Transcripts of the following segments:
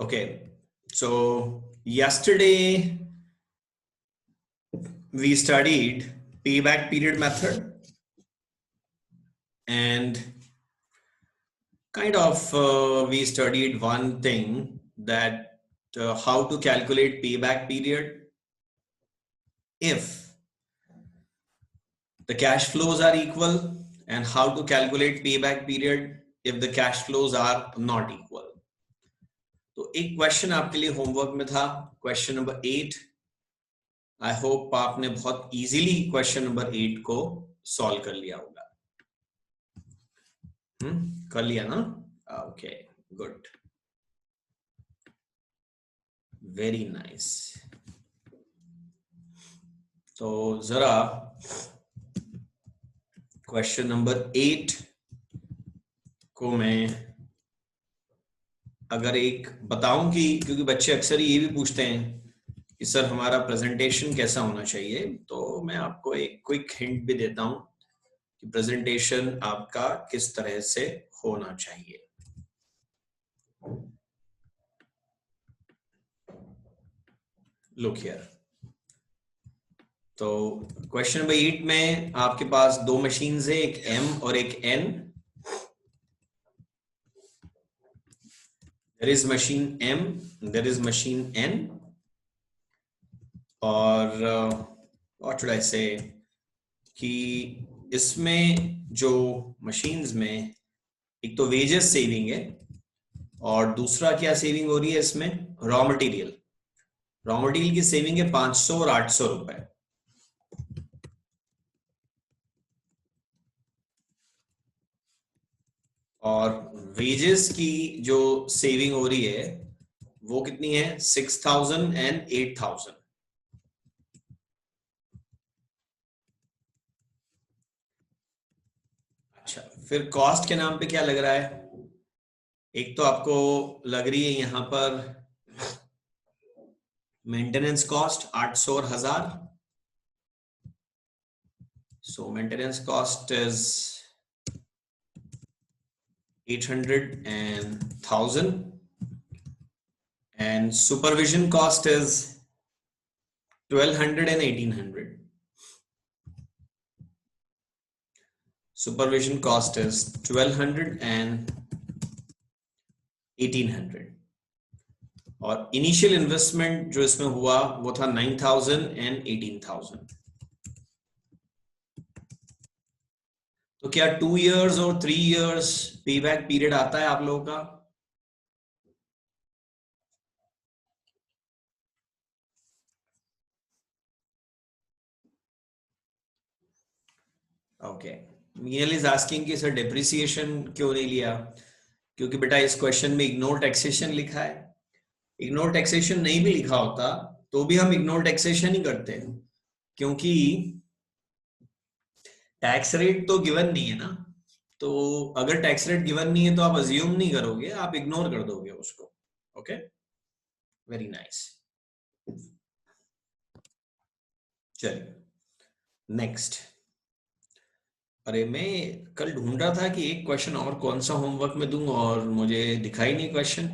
Okay, so yesterday we studied payback period method and we studied one thing that how to calculate payback period if the cash flows are equal and how to calculate payback period if the cash flows are not equal. तो एक question आपके लिए homework में था, question number 8. I hope आपने बहुत easily question number 8 को solve कर लिया होगा. कर लिया ना? Okay, good, very nice. तो जरा क्वेश्चन नंबर 8 को मैं अगर एक बताऊं क्योंकि बच्चे अक्सर ये भी पूछते हैं कि सर हमारा प्रेजेंटेशन कैसा होना चाहिए, तो मैं आपको एक क्विक हिंट भी देता हूं कि प्रेजेंटेशन आपका किस तरह से होना चाहिए. Look here. तो क्वेश्चन नंबर 8 में आपके पास दो मशीन्स है, एक M और एक N. There is machine M, there is machine N, और what should I say कि इसमें जो मशीन्स में एक तो वेजेस सेविंग है और दूसरा क्या सेविंग हो रही है इसमें, रॉ मटेरियल. रॉ मटेरियल की सेविंग है 500 और 800 रुपए. और वेजेस की जो सेविंग हो रही है वो कितनी है, 6000 एंड 8000. अच्छा, फिर कॉस्ट के नाम पे क्या लग रहा है? एक तो आपको लग रही है यहां पर मेंटेनेंस कॉस्ट 800 और 1000. सो maintenance cost is 800 and 1000, and supervision cost is 1200 and 1800. Supervision cost is 1200 and 1800. और इनिशियल इन्वेस्टमेंट जो इसमें हुआ वो था 9000 and 18000. तो क्या 2 years और 3 years पेबैक पीरियड आता है आप लोगों का? ओके, मीनल इज आस्किंग कि सर डेप्रिसिएशन क्यों नहीं लिया? क्योंकि बेटा इस क्वेश्चन में इग्नोर टैक्सेशन लिखा है. इग्नोर टैक्सेशन नहीं भी लिखा होता तो भी हम इग्नोर टैक्सेशन ही करते हैं, क्योंकि टैक्स रेट तो गिवन नहीं है ना. तो अगर टैक्स रेट गिवन नहीं है तो आप अज्यूम नहीं करोगे, आप इग्नोर कर दोगे उसको. Okay, very nice. चलिए नेक्स्ट. अरे मैं कल ढूंढ रहा था कि एक क्वेश्चन और कौन सा होमवर्क में दूं और मुझे दिखाई नहीं क्वेश्चन.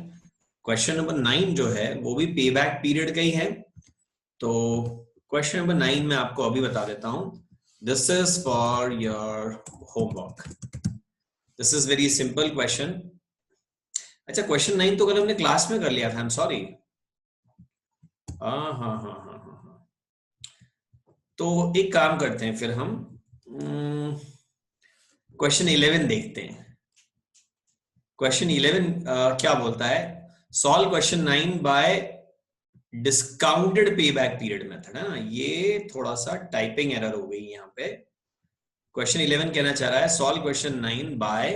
क्वेश्चन नंबर 9 जो है वो भी पेबैक पीरियड का ही है. तो क्वेश्चन नंबर 9 में आपको अभी बता देता हूं. This is for your homework. This is very simple question. अच्छा, क्वेश्चन 9 तो कल हमने क्लास में कर लिया था. I am sorry. हाँ. तो एक काम करते हैं, फिर हम क्वेश्चन 11 देखते हैं. क्वेश्चन 11 क्या बोलता है? Solve question 9 by discounted payback period method. है ना, ये थोड़ा सा टाइपिंग एरर हो गई यहाँ पे. क्वेश्चन 11 कहना चाह रहा है solve question 9 by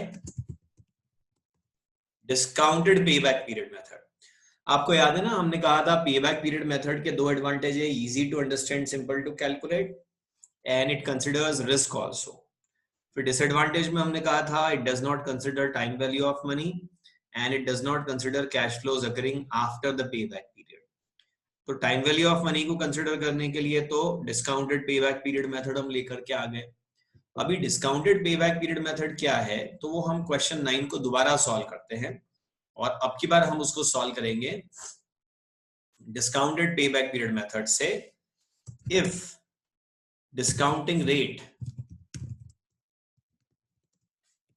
discounted payback period method. आपको याद है ना, हमने कहा था पेबैक पीरियड मेथड के दो एडवांटेज है, easy to understand, simple to calculate, and it considers risk also. फिर डिसएडवांटेज में हमने कहा था it does not consider time value of money and it does not consider cash flows accruing after the payback period. तो time value of money को consider करने के लिए तो डिस्काउंटेड पेबैक पीरियड मेथड हम लेकर के आ गए. अभी डिस्काउंटेड पेबैक पीरियड मेथड क्या है, तो वो हम क्वेश्चन 9 को दोबारा सॉल्व करते हैं. और अब की बार हम उसको सॉल्व करेंगे discounted pay back period method से। If discounting rate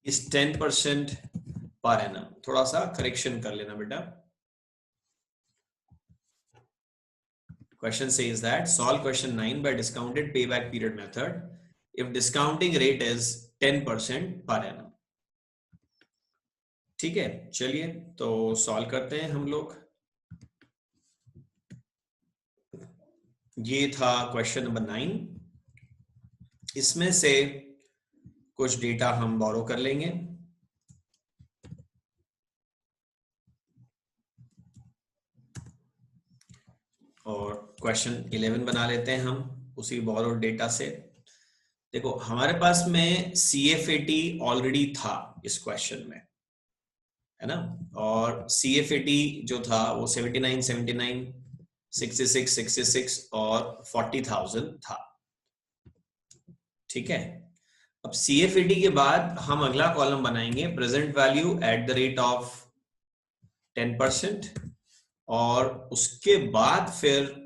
is 10% per annum. थोड़ा सा करेक्शन कर लेना बेटा। Question says that solve question 9 by discounted payback period method if discounting rate is 10% per annum। ठीक है, चलिए तो सॉल्व करते हैं हम लोग। ये था क्वेश्चन नंबर 9। इसमें से कुछ डेटा हम बोरो कर लेंगे और क्वेश्चन 11 बना लेते हैं हम उसी बोरोड डेटा से। देखो हमारे पास में CFAT ऑलरेडी था इस क्वेश्चन में, है ना। और CFAT जो था वो 79, 79, 66, 66 और 40,000 था। ठीक है, अब CFAT के बाद हम अगला कॉलम बनाएंगे present value at the rate of 10%, और उसके बाद फिर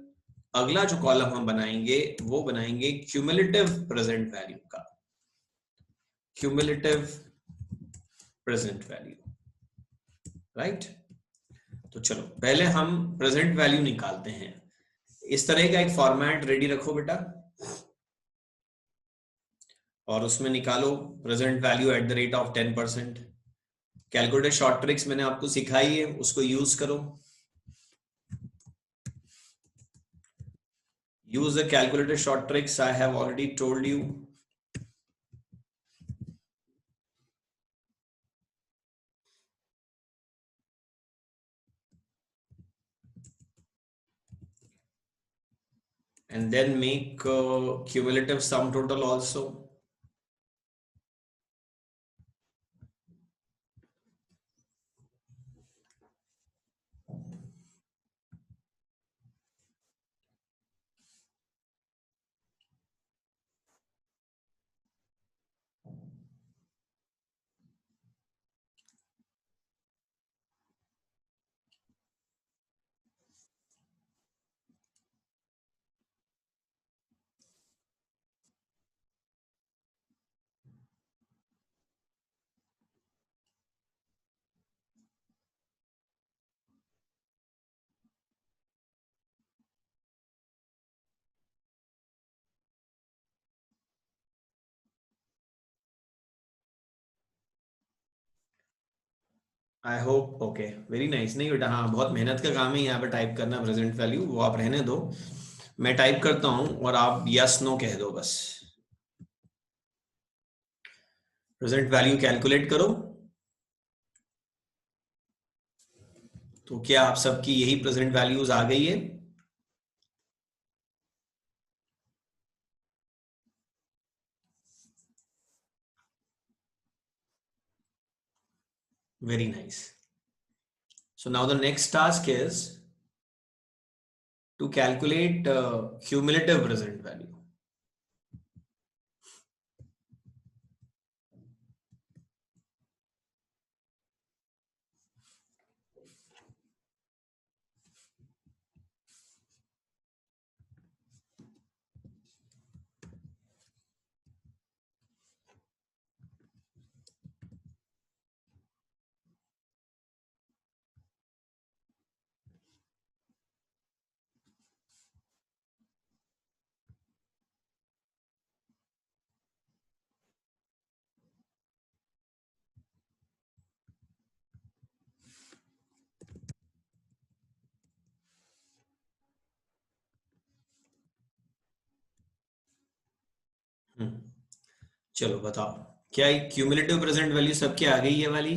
अगला जो कॉलम हम बनाएंगे वो बनाएंगे क्यूमुलेटिव प्रेजेंट वैल्यू का, क्यूमुलेटिव प्रेजेंट वैल्यू, राइट। तो चलो पहले हम प्रेजेंट वैल्यू निकालते हैं। इस तरह का एक फॉर्मेट रेडी रखो बेटा और उसमें निकालो present value at the rate of 10%। Calculator short tricks मैंने आपको सिखाई है, उसको यूज करो। use the calculator short tricks I have already told you। and then make cumulative sum total also। I hope okay, very nice. नहीं बेटा, हाँ बहुत मेहनत का काम है यहाँ पे टाइप करना प्रेजेंट वैल्यू, वो आप रहने दो, मैं टाइप करता हूँ और आप यस नो कह दो बस। प्रेजेंट वैल्यू कैलकुलेट करो। तो क्या आप सबकी यही प्रेजेंट वैल्यूज आ गई है? Very nice. So now the next task is to calculate cumulative present value. चलो बताओ, क्या क्यूमुलेटिव प्रेजेंट वैल्यू सबकी आ गई है वाली?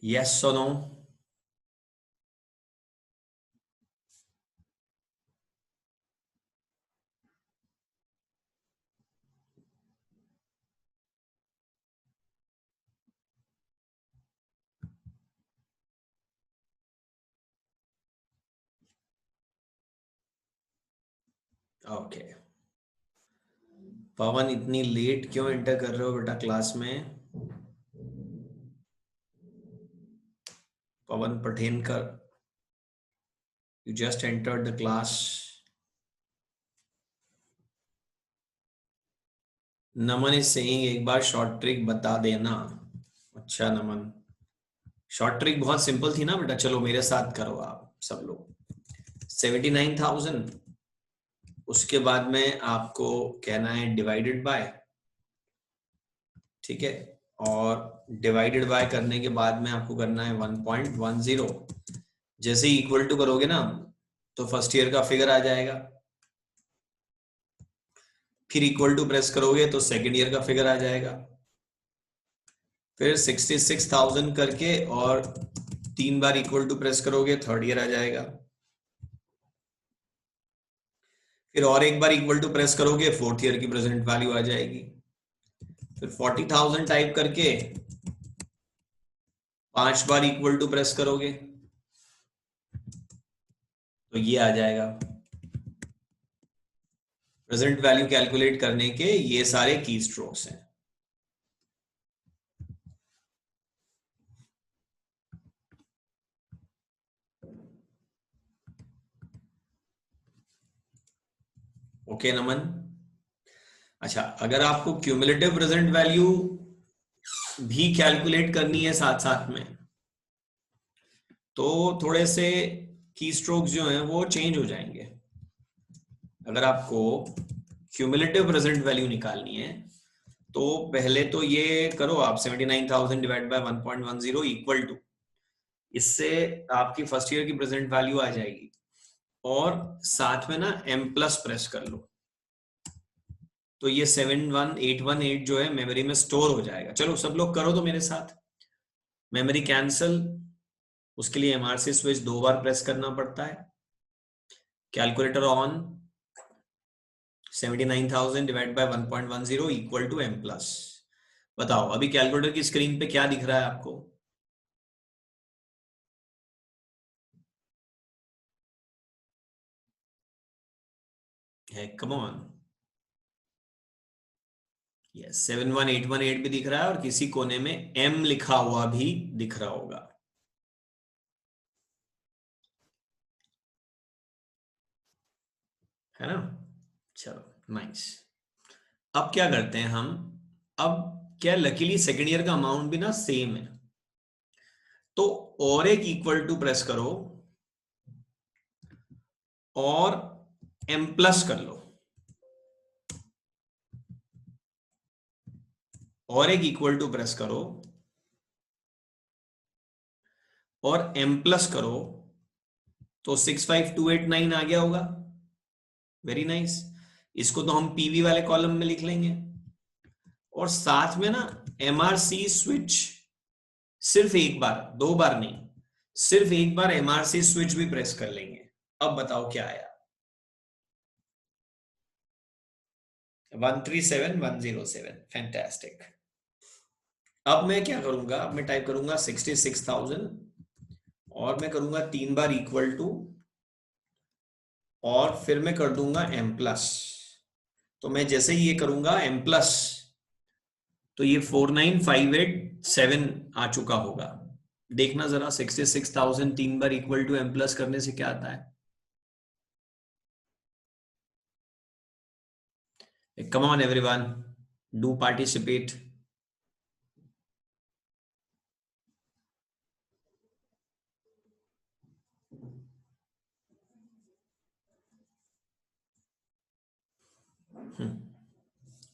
यस और नो? ओके। पवन इतनी लेट क्यों एंटर कर रहे हो बेटा क्लास में? पवन पठेनकर, you just entered the class. Naman is saying एक बार शॉर्ट ट्रिक बता देना। अच्छा नमन, शॉर्ट ट्रिक बहुत सिंपल थी ना बेटा, चलो मेरे साथ करो आप सब लोग। 79,000, उसके बाद में आपको कहना है डिवाइडेड बाय, ठीक है, और डिवाइडेड बाय करने के बाद में आपको करना है 1.10। जैसे ही इक्वल टू करोगे ना तो फर्स्ट ईयर का फिगर आ जाएगा, फिर इक्वल टू प्रेस करोगे तो सेकेंड ईयर का फिगर आ जाएगा, फिर 66,000 करके और 3 बार इक्वल टू प्रेस करोगे थर्ड ईयर आ जाएगा, फिर और एक बार इक्वल टू प्रेस करोगे फोर्थ ईयर की प्रेजेंट वैल्यू आ जाएगी, फिर 40,000 टाइप करके 5 बार इक्वल टू प्रेस करोगे तो ये आ जाएगा। प्रेजेंट वैल्यू कैलकुलेट करने के ये सारे की स्ट्रोक्स हैं। ओके नमन। अच्छा, अगर आपको क्यूमुलेटिव प्रेजेंट वैल्यू भी कैलकुलेट करनी है साथ साथ में, तो थोड़े से की स्ट्रोक्स जो हैं वो चेंज हो जाएंगे। अगर आपको क्यूमुलेटिव प्रेजेंट वैल्यू निकालनी है तो पहले तो ये करो आप 79,000 डिवाइड बाय 1.10 इक्वल टू, इससे आपकी फर्स्ट ईयर की प्रेजेंट वैल्यू आ जाएगी, और साथ में ना m प्लस प्रेस कर लो तो ये 71818 जो है मेमोरी में स्टोर हो जाएगा। चलो सब लोग करो तो मेरे साथ। मेमोरी कैंसल, उसके लिए MRC स्विच 2 बार प्रेस करना पड़ता है। Calculator on, 79,000 divide by 1.10 equal to m plus. बताओ अभी कैलकुलेटर की स्क्रीन पे क्या दिख रहा है आपको? है, कम ऑन। यस, 71818 भी दिख रहा है और किसी कोने में m लिखा हुआ भी दिख रहा होगा, है ना? चलो नाइस। अब क्या करते हैं हम, अब क्या लकीली सेकेंड ईयर का अमाउंट भी ना सेम है, तो और एक इक्वल टू प्रेस करो और m प्लस कर लो, और एक इक्वल टू प्रेस करो और m प्लस करो तो 65289 आ गया होगा। Very nice. इसको तो हम पीवी वाले कॉलम में लिख लेंगे, और साथ में ना MRC स्विच सिर्फ एक बार, 2 बार नहीं, सिर्फ एक बार MRC स्विच भी प्रेस कर लेंगे। अब बताओ क्या आया? 137107। फैंटास्टिक। अब मैं क्या करूंगा, अब मैं टाइप करूंगा 66,000 और मैं करूंगा 3 बार इक्वल टू और फिर मैं कर दूंगा m प्लस। तो मैं जैसे ही ये करूंगा m प्लस तो ये 49587 आ चुका होगा। देखना जरा 66,000 3 बार इक्वल टू m प्लस करने से क्या आता है। Come on everyone, do participate.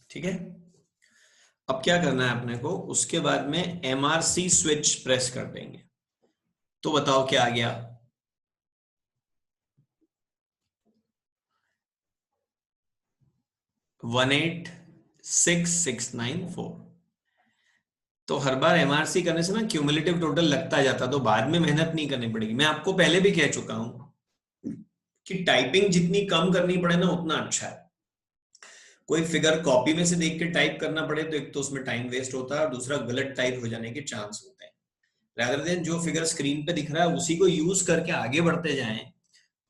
ठीक है, अब क्या करना है अपने को, उसके बाद में MRC स्विच प्रेस कर देंगे। तो बताओ क्या आ गया? 186,694। तो हर बार MRC करने से ना क्यूमुलेटिव टोटल लगता जाता, तो बाद में मेहनत नहीं करनी पड़ेगी। मैं आपको पहले भी कह चुका हूं कि टाइपिंग जितनी कम करनी पड़े ना उतना अच्छा है। कोई फिगर कॉपी में से देख के टाइप करना पड़े तो एक तो उसमें टाइम वेस्ट होता है और दूसरा गलत टाइप हो जाने के चांस होते हैं। rather देन जो फिगर स्क्रीन पे दिख रहा है उसी को यूज करके आगे बढ़ते जाएं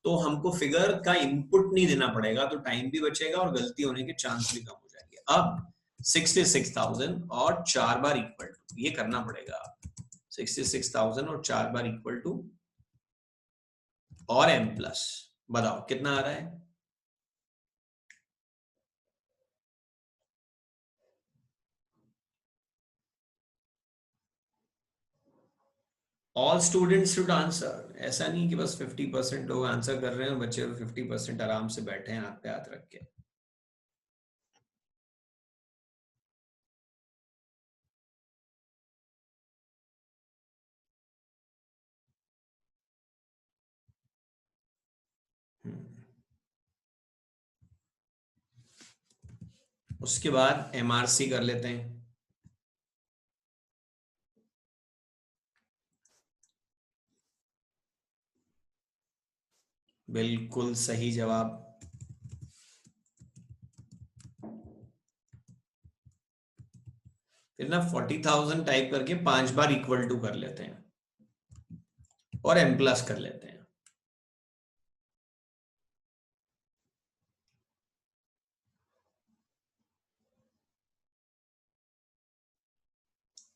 तो हमको फिगर का इनपुट नहीं देना पड़ेगा, तो टाइम भी बचेगा और गलती होने के चांस भी कम हो जाएंगे। अब 66,000 और 4 बार इक्वल टू, ये करना पड़ेगा। 66,000 और 4 बार इक्वल टू और m प्लस, बताओ कितना आ रहा है? ऑल स्टूडेंट्स शुड आंसर, ऐसा नहीं कि बस 50% लोग आंसर कर रहे हैं, बच्चे 50% आराम से बैठे हैं हाथ पे हाथ रख के। उसके बाद एमआरसी कर लेते हैं। बिल्कुल सही जवाब। फिर ना 40,000 टाइप करके 5 बार इक्वल टू कर लेते हैं और m प्लस कर लेते हैं।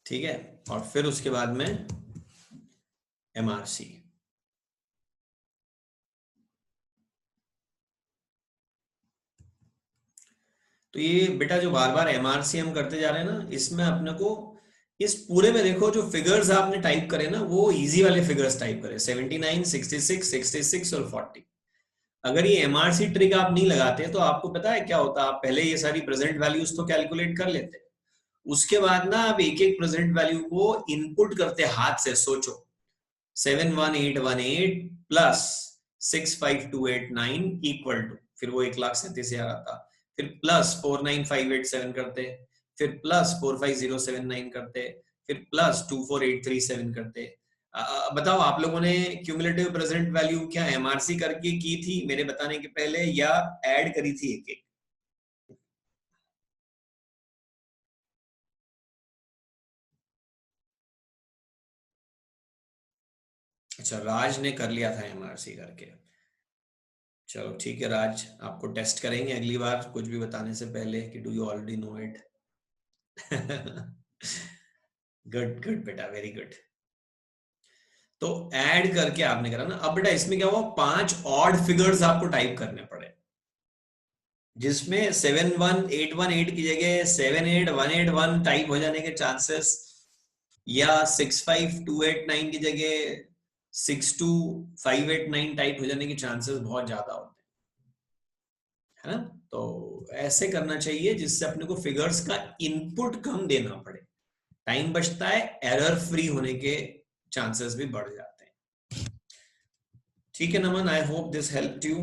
ठीक है, और फिर उसके बाद में एमआरसी। तो ये बेटा जो बार बार एमआरसी हम करते जा रहे हैं ना, इसमें अपने को इस पूरे में देखो जो फिगर्स आपने टाइप करे ना, वो इजी वाले फिगर्स टाइप करे, 79, 66, 66 और 40। अगर ये एमआरसी ट्रिक आप नहीं लगाते तो आपको पता है क्या होता, आप पहले ये सारी प्रेजेंट वैल्यूज तो कैलकुलेट कर लेते, उसके बाद ना आप एक एक प्रेजेंट वैल्यू को इनपुट करते हाथ से। सोचो 71818 प्लस 65289 इक्वल टू, फिर वो 1,37,000 आता, फिर प्लस 49587 करते, फिर प्लस 45079 करते, फिर प्लस 24837 करते। बताओ आप लोगों ने क्यूमुलेटिव प्रेजेंट वैल्यू क्या एमआरसी करके की थी मेरे बताने के पहले, या ऐड करी थी एक एक? अच्छा, राज ने कर लिया था एमआरसी करके। चलो ठीक है राज, आपको टेस्ट करेंगे अगली बार कुछ भी बताने से पहले कि do you already know it. Good good बेटा, वेरी गुड। तो ऐड करके आपने करा ना। अब बेटा इसमें क्या हुआ, 5 ऑड फिगर्स आपको टाइप करने पड़े, जिसमें 71818 की जगह 78181 टाइप हो जाने के चांसेस, या 65289 की जगह 62589 टाइप हो जाने के चांसेस बहुत ज्यादा होते हैं, है ना? तो ऐसे करना चाहिए जिससे अपने को फिगर्स का इनपुट कम देना पड़े, टाइम बचता है, एरर फ्री होने के चांसेस भी बढ़ जाते हैं। ठीक है Naman, I hope this help you.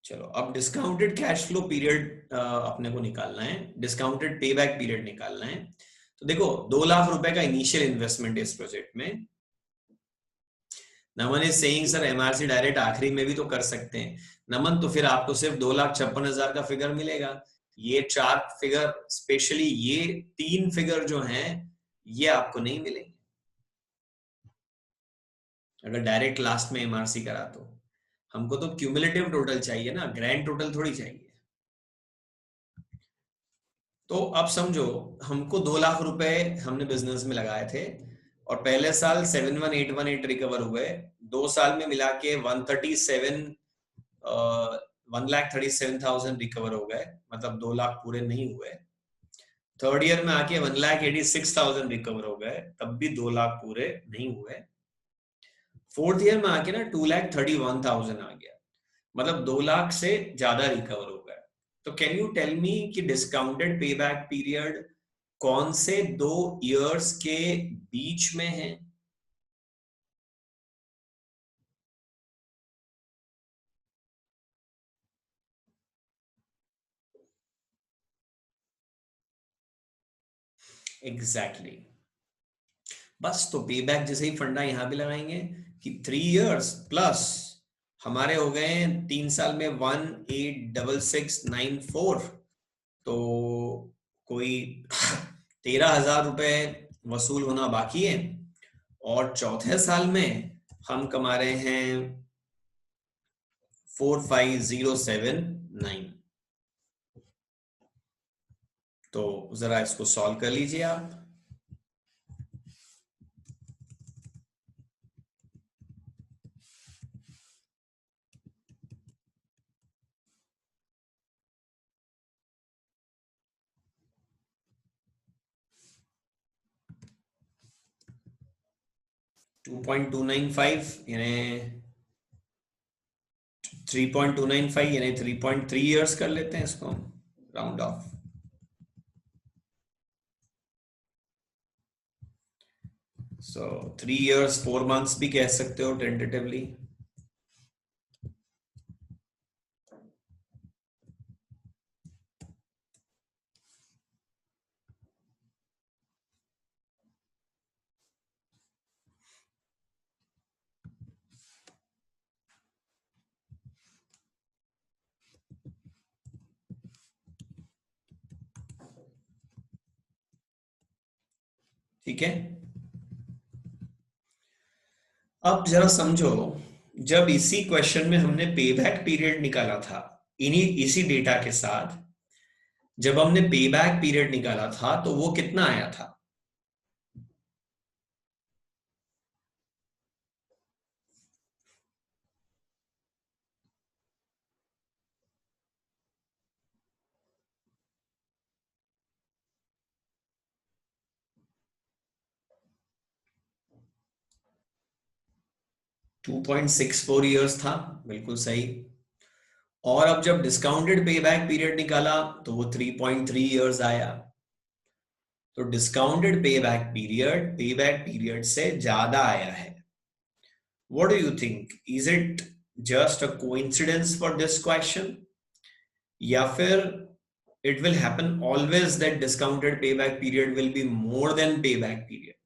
चलो अब डिस्काउंटेड कैश फ्लो पीरियड अपने को निकालना है, डिस्काउंटेड पे बैक पीरियड निकालना है। तो देखो 2 लाख रुपए का इनिशियल इन्वेस्टमेंट इस प्रोजेक्ट में। Naman is saying sir MRC direct आखिरी में भी तो कर सकते हैं। नमन तो फिर आपको सिर्फ 2,56,000 का फिगर मिलेगा। ये 4 फिगर, स्पेशली ये 3 फिगर जो हैं, ये आपको नहीं मिलेंगे अगर डायरेक्ट लास्ट में एमआरसी करा तो। हमको तो क्यूमुलेटिव टोटल चाहिए ना, ग्रैंड टोटल थोड़ी चाहिए। तो अब समझो हमको 2 लाख रुपए हमने बिजनेस में लगाए थे, और पहले साल 71818 रिकवर हुए, 2 साल में मिला के 1,37,000 रिकवर हो गए, मतलब 2 लाख पूरे नहीं हुए। थर्ड ईयर में आके 1,86,000 रिकवर हो गए, तब भी 2 लाख पूरे नहीं हुए। फोर्थ ईयर में आके ना 2,31,000 आ गया, मतलब 2 लाख से ज्यादा रिकवर हो गए। तो कैन यू टेल मी कि डिस्काउंटेड पे बैक पीरियड कौन से 2 इयर्स के बीच में है? Exactly exactly. बस तो पे बैक जैसे ही फंडा यहां भी लगाएंगे कि 3 इयर्स प्लस हमारे हो गए 3 साल में 1,866,994, तो कोई 13,000 रुपए वसूल होना बाकी है, और चौथे साल में हम कमा रहे हैं 45,079। तो जरा इसको सॉल्व कर लीजिए आप। 2.295 यानी 3.295 यानी 3.3 इयर्स कर लेते हैं इसको round of. So 3 years 4 months भी कह सकते हो टेंटेटिवली। ठीक है, अब जरा समझो, जब इसी क्वेश्चन में हमने पे बैक पीरियड निकाला था इन्हीं इसी डेटा के साथ, जब हमने पे बैक पीरियड निकाला था तो वो कितना आया था? 2.64 इयर्स था, बिल्कुल सही। और अब जब डिस्काउंटेड पे बैक पीरियड निकाला तो वो 3.3 इयर्स आया। तो डिस्काउंटेड पे बैक पीरियड से ज्यादा आया है। What do you think? Is it just a coincidence for this question? या फिर it will happen always that discounted payback period will be more than payback period?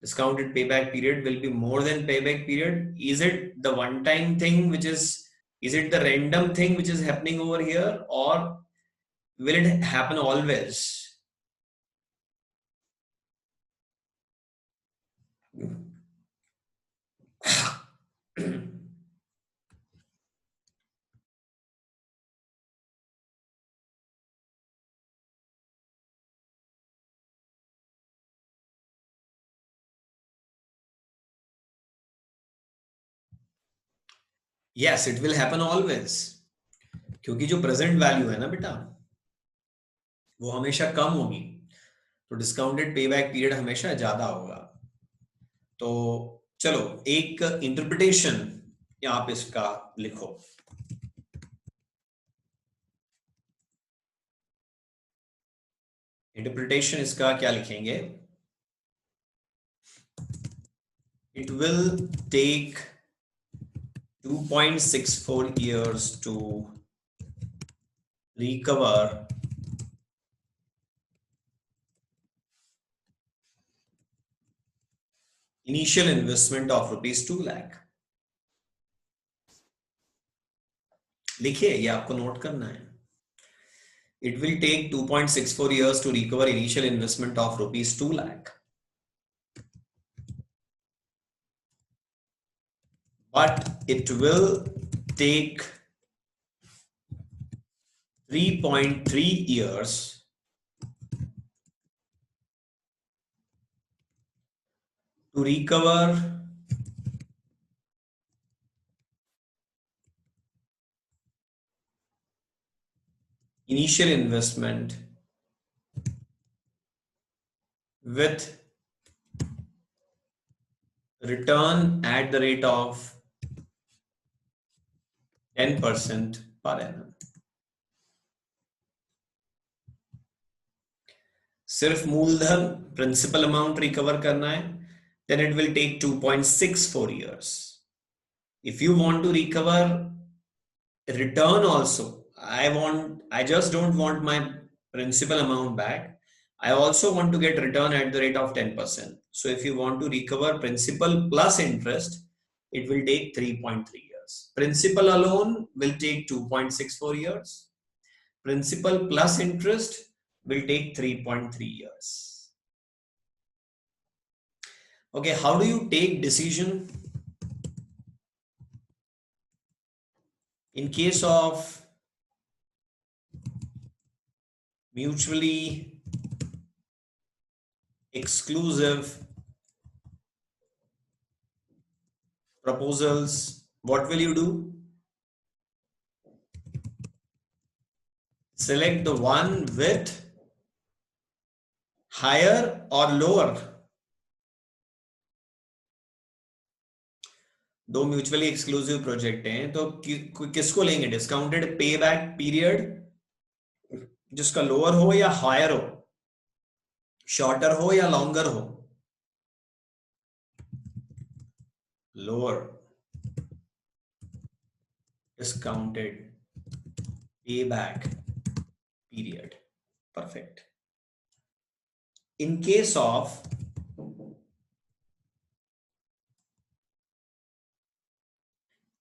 Discounted payback period will be more than payback period. Is it the one time thing is it the random thing which is happening over here, or will it happen always? Yes, it will happen always, क्योंकि जो present value है ना बेटा, वो हमेशा कम होगी, तो discounted pay back period हमेशा ज्यादा होगा। तो चलो एक इंटरप्रिटेशन आप इसका लिखो। इंटरप्रिटेशन इसका क्या लिखेंगे? It will take 2.64 years to recover initial investment of rupees 2 lakh। लिखिए, ये आपको नोट करना है। It will take 2.64 years to recover initial investment of rupees 2 lakh. But it will take 3.3 years to recover initial investment with return at the rate of 10% per annum। सिर्फ मूलधन principal amount recover करना है, then it will take 2.64 years. If you want to recover return also, I just don't want my principal amount back, I also want to get return at the rate of 10%. So if you want to recover principal plus interest, it will take 3.3 years. Principal alone will take 2.64 years. Principal plus interest will take 3.3 years. Okay, how do you take decision in case of mutually exclusive proposals? What will you do? Select the one with higher or lower दो mutually exclusive project हैं, तो किसको लेंगे? Discounted pay back period जिसका lower हो या higher हो, shorter हो या लॉन्गर हो? Lower discounted payback period. Perfect. In case of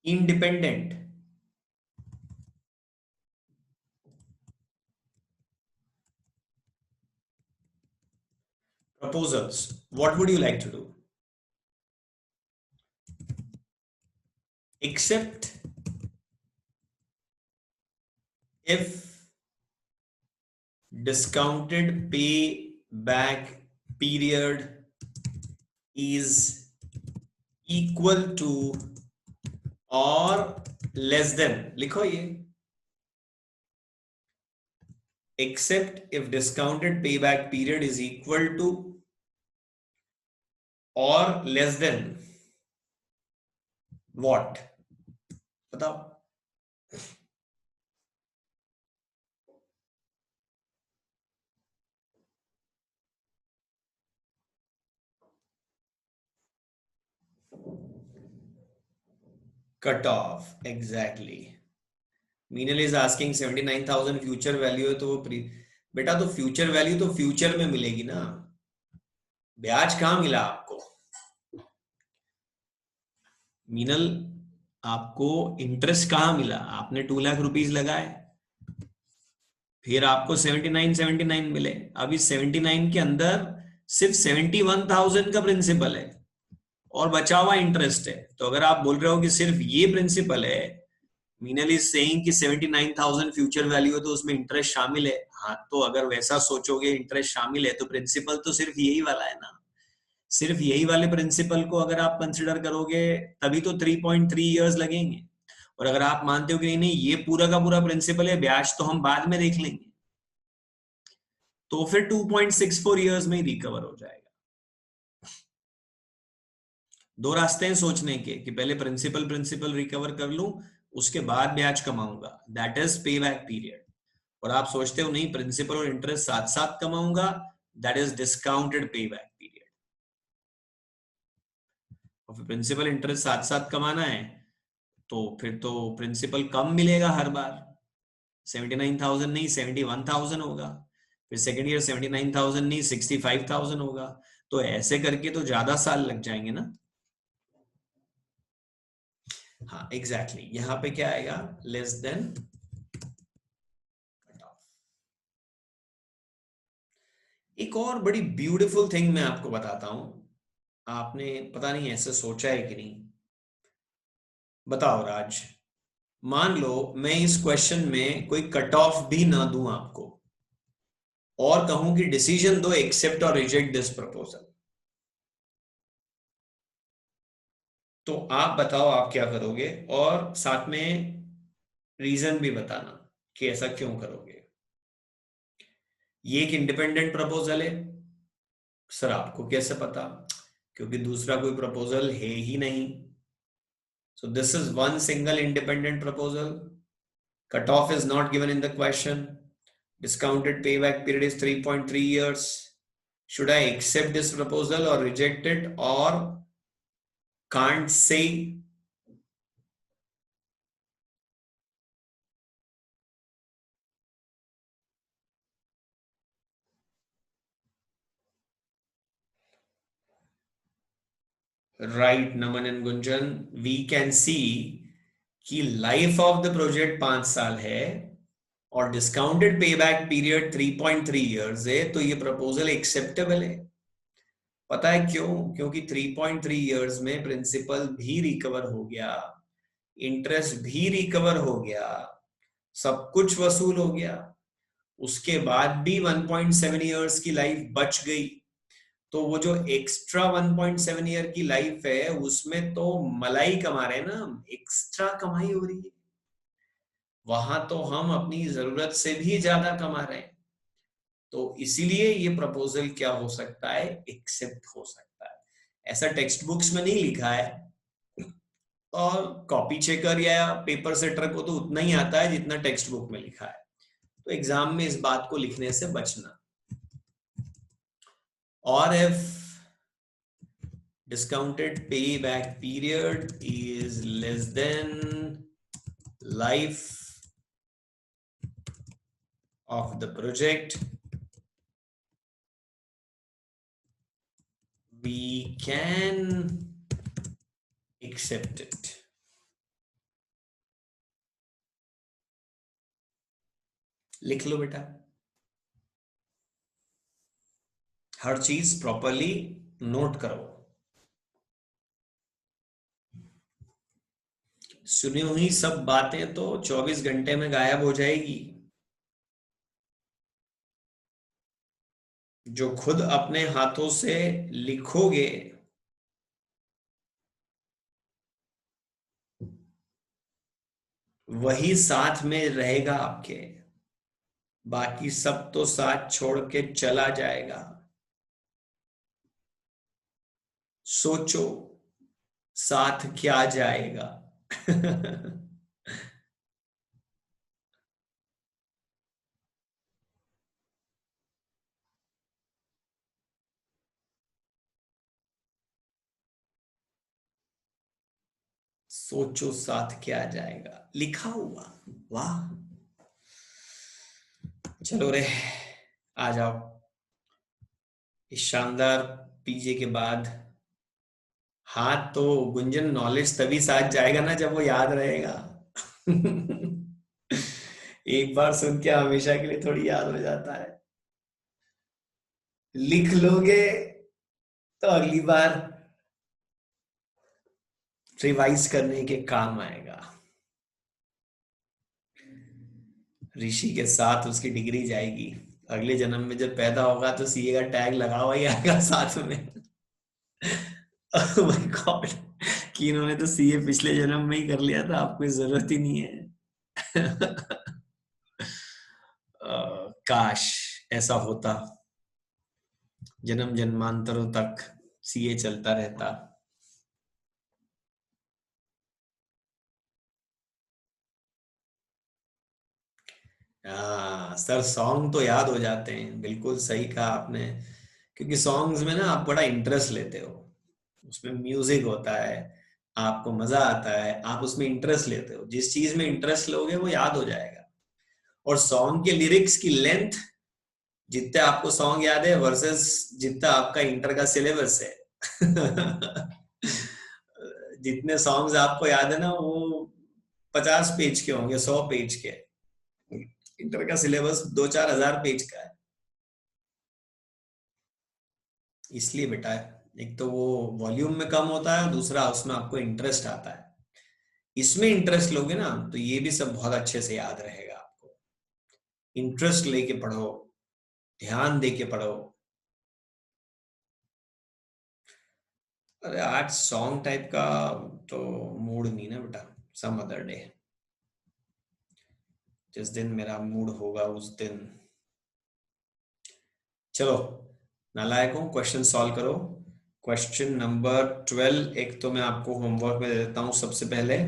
independent proposals, what would you like to do? Except if discounted payback period is equal to or less than, लिखो ये, except if discounted payback period is equal to or less than what? बताओ. Cut off, exactly. Meenal is asking 79,000 future value है, तो वो बेटा तो future value तो future में मिलेगी ना, ब्याज कहाँ मिला आपको? मीनल, आपको इंटरेस्ट कहाँ मिला? आपने 2 लाख रुपीस लगाए, फिर आपको 79 मिले. अभी 79 के अंदर सिर्फ 71,000 का प्रिंसिपल है और बचा हुआ इंटरेस्ट है. तो अगर आप बोल रहे हो कि सिर्फ ये प्रिंसिपल है, मीनल इज सेइंग कि 79,000 फ्यूचर वैल्यू है तो उसमें इंटरेस्ट शामिल है. हाँ, तो अगर वैसा सोचोगे इंटरेस्ट शामिल है तो प्रिंसिपल तो सिर्फ यही वाला है ना. सिर्फ यही वाले प्रिंसिपल को अगर आप कंसिडर करोगे तभी तो 3.3 इयर्स लगेंगे. और अगर आप मानते हो कि नहीं नहीं ये पूरा का पूरा प्रिंसिपल है, ब्याज तो हम बाद में देख लेंगे, तो फिर 2.64 इयर्स में ही रिकवर हो जाएगा. दो रास्ते हैं सोचने के कि पहले प्रिंसिपल प्रिंसिपल रिकवर कर लूं, उसके बाद ब्याज कमाऊंगा, that is pay back period. और आप सोचते हो नहीं प्रिंसिपल और इंटरेस्ट साथ साथ कमाऊंगा, that is discounted pay back period. और फिर प्रिंसिपल इंटरेस्ट साथ साथ कमाना है तो फिर तो प्रिंसिपल कम मिलेगा हर बार, 79,000 नहीं 71,000 होगा. फिर सेकेंड ईयर 79,000 नहीं 65,000 होगा. तो ऐसे करके तो ज्यादा साल लग जाएंगे ना. हाँ एग्जैक्टली exactly. यहां पे क्या आएगा? Less than. एक और बड़ी ब्यूटीफुल थिंग मैं आपको बताता हूं, आपने पता नहीं ऐसे सोचा है कि नहीं. बताओ राज, मान लो मैं इस क्वेश्चन में कोई कट ऑफ भी ना दूं आपको और कहूं कि डिसीजन दो, एक्सेप्ट और रिजेक्ट दिस प्रपोजल, तो आप बताओ आप क्या करोगे, और साथ में रीजन भी बताना कि ऐसा क्यों करोगे. ये एक इंडिपेंडेंट प्रपोजल है. सर आपको कैसे पता? क्योंकि दूसरा कोई प्रपोजल है ही नहीं. So this is one single independent proposal. Cutoff is not given in the question. Discounted payback period is 3.3 years. Should I accept this proposal or reject it, or can't say? Right, Naman and Gunjan, we can see कि life of the project 5 साल है और discounted payback period 3.3 years है, तो ये proposal acceptable है. पता है क्यों? क्योंकि 3.3 इयर्स में प्रिंसिपल भी रिकवर हो गया, इंटरेस्ट भी रिकवर हो गया, सब कुछ वसूल हो गया, उसके बाद भी 1.7 इयर्स की लाइफ बच गई. तो वो जो एक्स्ट्रा 1.7 ईयर की लाइफ है उसमें तो मलाई कमा रहे हैं ना, एक्स्ट्रा कमाई हो रही है. वहां तो हम अपनी जरूरत से भी ज्यादा कमा रहे हैं. तो इसीलिए ये प्रपोजल क्या हो सकता है? एक्सेप्ट हो सकता है. ऐसा टेक्स्ट बुक्स में नहीं लिखा है, और कॉपी चेकर या पेपर सेटर को तो उतना ही आता है जितना टेक्स्ट बुक में लिखा है। तो एग्जाम में इस बात को लिखने से बचना। और if discounted payback period is less than life of the project, we can accept it. लिख लो बेटा, हर चीज प्रॉपरली नोट करो। सुनी हुई सब बातें तो 24 घंटे में गायब हो जाएगी। जो खुद अपने हाथों से लिखोगे वही साथ में रहेगा आपके, बाकी सब तो साथ छोड़ के चला जाएगा। सोचो साथ क्या जाएगा। सोचो साथ क्या जाएगा, लिखा हुआ। वाह, चलो रे, आ जाओ। इस शानदार पीजे के बाद हाँ तो गुंजन, नॉलेज तभी साथ जाएगा ना जब वो याद रहेगा। एक बार सुन के हमेशा के लिए थोड़ी याद हो जाता है। लिख लोगे तो अगली बार रिवाइज करने के काम आएगा। ऋषि के साथ उसकी डिग्री जाएगी। अगले जन्म में जब पैदा होगा तो सीए का टैग लगा हुआ ही आएगा साथ में। ओह माय गॉड, कि इन्होंने तो सीए पिछले जन्म में ही कर लिया था, आपको जरूरत ही नहीं है। काश ऐसा होता, जन्म जन्मांतरों तक सीए चलता रहता। सर सॉन्ग तो याद हो जाते हैं, बिल्कुल सही कहा आपने। क्योंकि सॉन्ग्स में ना आप बड़ा इंटरेस्ट लेते हो, उसमें म्यूजिक होता है, आपको मजा आता है, आप उसमें इंटरेस्ट लेते हो। जिस चीज में इंटरेस्ट लोगे वो याद हो जाएगा। और सॉन्ग के लिरिक्स की लेंथ, जितने आपको सॉन्ग याद है वर्सेस जितना आपका इंटर का सिलेबस है। जितने सॉन्ग्स आपको याद है ना वो 50 पेज के होंगे, 100 पेज के। इंटर का सिलेबस 2-4 हजार पेज का है। इसलिए बेटा, एक तो वो वॉल्यूम में कम होता है, दूसरा उसमें आपको इंटरेस्ट आता है। इसमें इंटरेस्ट लोगे ना तो ये भी सब बहुत अच्छे से याद रहेगा आपको। इंटरेस्ट लेके पढ़ो, ध्यान दे के पढ़ो। अरे आज सॉन्ग टाइप का तो मूड नहीं ना बेटा, सम अदर डे। जिस दिन मेरा मूड होगा उस दिन। चलो नालायकों, क्वेश्चन सॉल्व करो। क्वेश्चन नंबर 12 एक तो मैं आपको होमवर्क में दे देता हूं सबसे पहले।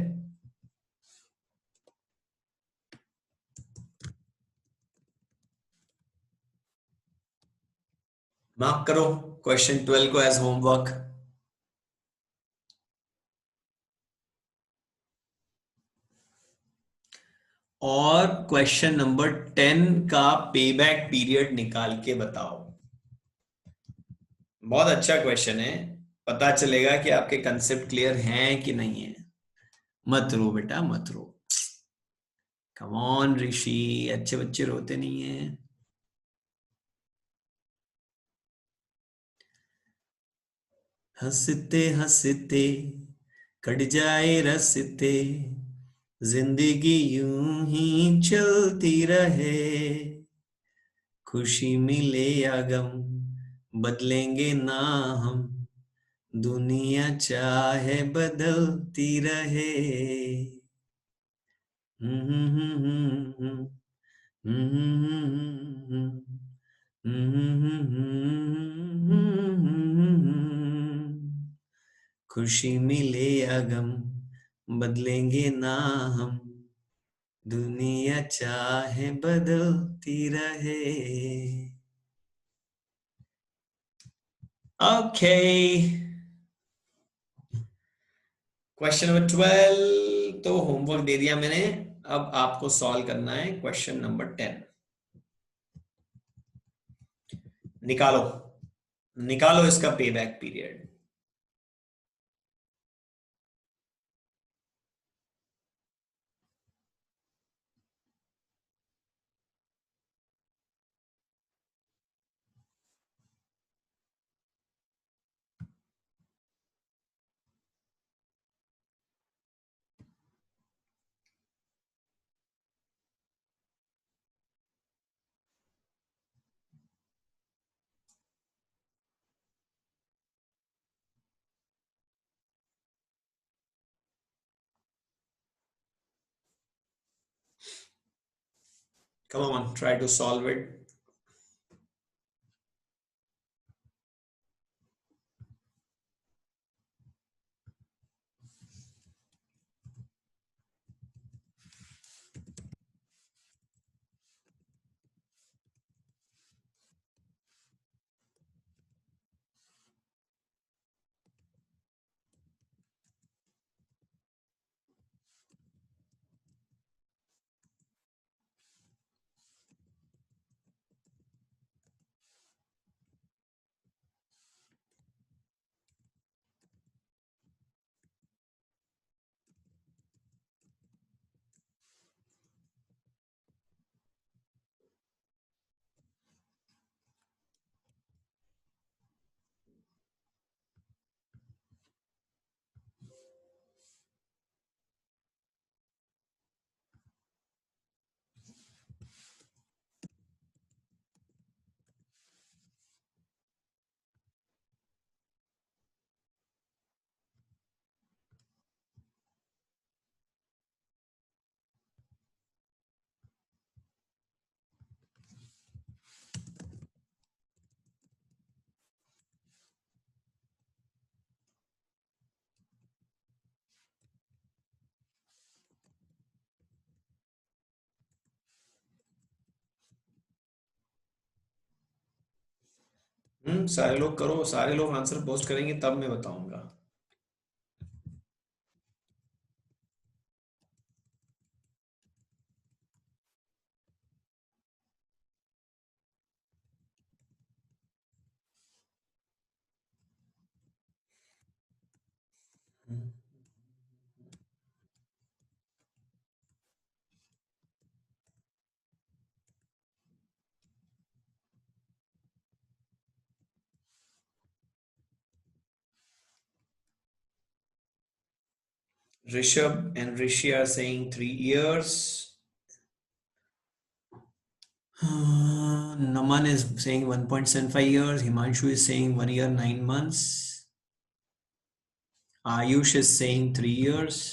मार्क करो क्वेश्चन 12 को एज होमवर्क। और क्वेश्चन नंबर 10 का पेबैक पीरियड निकाल के बताओ। बहुत अच्छा क्वेश्चन है, पता चलेगा कि आपके कंसेप्ट क्लियर हैं कि नहीं है। मत रो बेटा मत रो, कम ऑन ऋषि, अच्छे बच्चे रोते नहीं हैं। हंसते हंसते कट जाए रस्ते, जिंदगी यूं ही चलती रहे, खुशी मिले या गम बदलेंगे ना हम, दुनिया चाहे बदलती रहे। खुशी मिले या गम बदलेंगे ना हम, दुनिया चाहे बदलती रहे। ओके, क्वेश्चन नंबर 12 तो होमवर्क दे दिया मैंने। अब आपको सॉल्व करना है क्वेश्चन नंबर 10। निकालो, निकालो इसका पे back period. Come on, try to solve it. सारे लोग करो, सारे लोग आंसर पोस्ट करेंगे तब मैं बताऊंगा। Rishabh and Rishi are saying 3 years. Naman is saying 1.75 years. Himanshu is saying 1 year 9 months. Ayush is saying 3 years.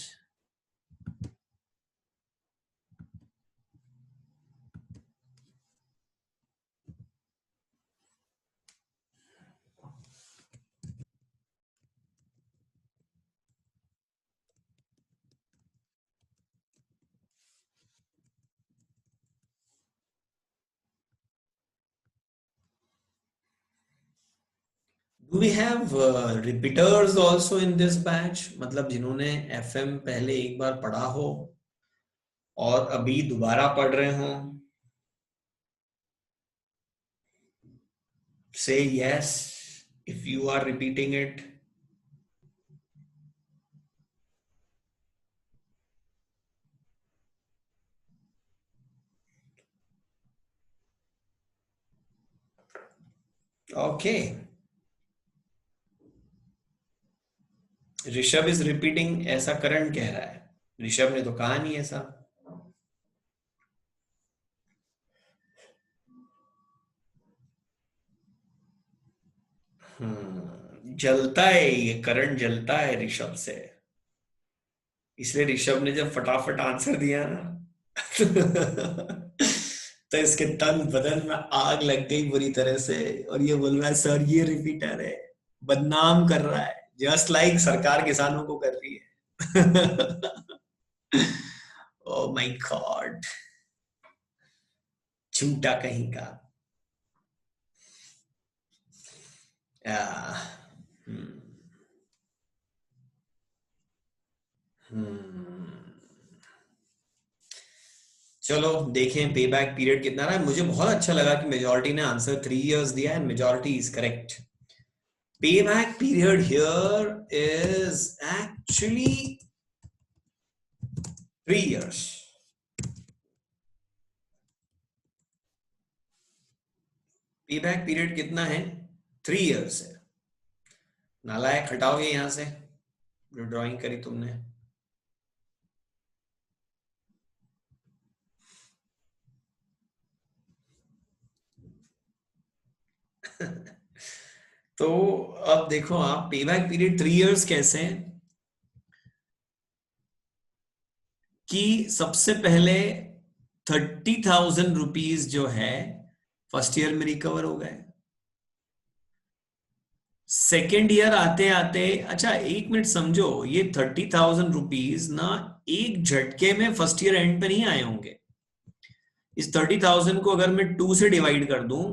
Do we have repeaters also in this batch? मतलब जिन्होंने FM पहले एक बार पढ़ा हो और अभी दोबारा पढ़ रहे हो? Say yes if you are repeating it. Okay. Rishabh is repeating ऐसा करण कह रहा है। ऋषभ ने तो कहा नहीं ऐसा। जलता है ये करण, जलता है ऋषभ से, इसलिए ऋषभ ने जब फटाफट आंसर दिया ना तो इसके तन बदन में आग लग गई बुरी तरह से, और ये बोल रहा है सर ये रिपीटर है, बदनाम कर रहा है, जस्ट लाइक सरकार किसानों को कर रही है। ओ माय गॉड, झूठा कहीं का। आ, हम्म, हम्म। चलो देखें पे बैक पीरियड कितना रहा है। मुझे बहुत अच्छा लगा कि मेजोरिटी ने आंसर 3 इयर्स दिया है, मेजोरिटी इज करेक्ट। पे back period here is actually 3 years. पे बैक पीरियड कितना है? 3 इयर्स है। नालायक हटाओगे यहां से जो ड्राइंग करी तुमने। तो अब देखो आप, पे बैक पीरियड 3 इयर्स कैसे है कि सबसे पहले 30,000 रुपीज जो है फर्स्ट ईयर में रिकवर हो गए। सेकेंड ईयर आते आते, अच्छा एक मिनट समझो, ये 30,000 रुपीज ना एक झटके में फर्स्ट ईयर एंड पे नहीं आए होंगे। इस 30,000 को अगर मैं 2 से डिवाइड कर दूं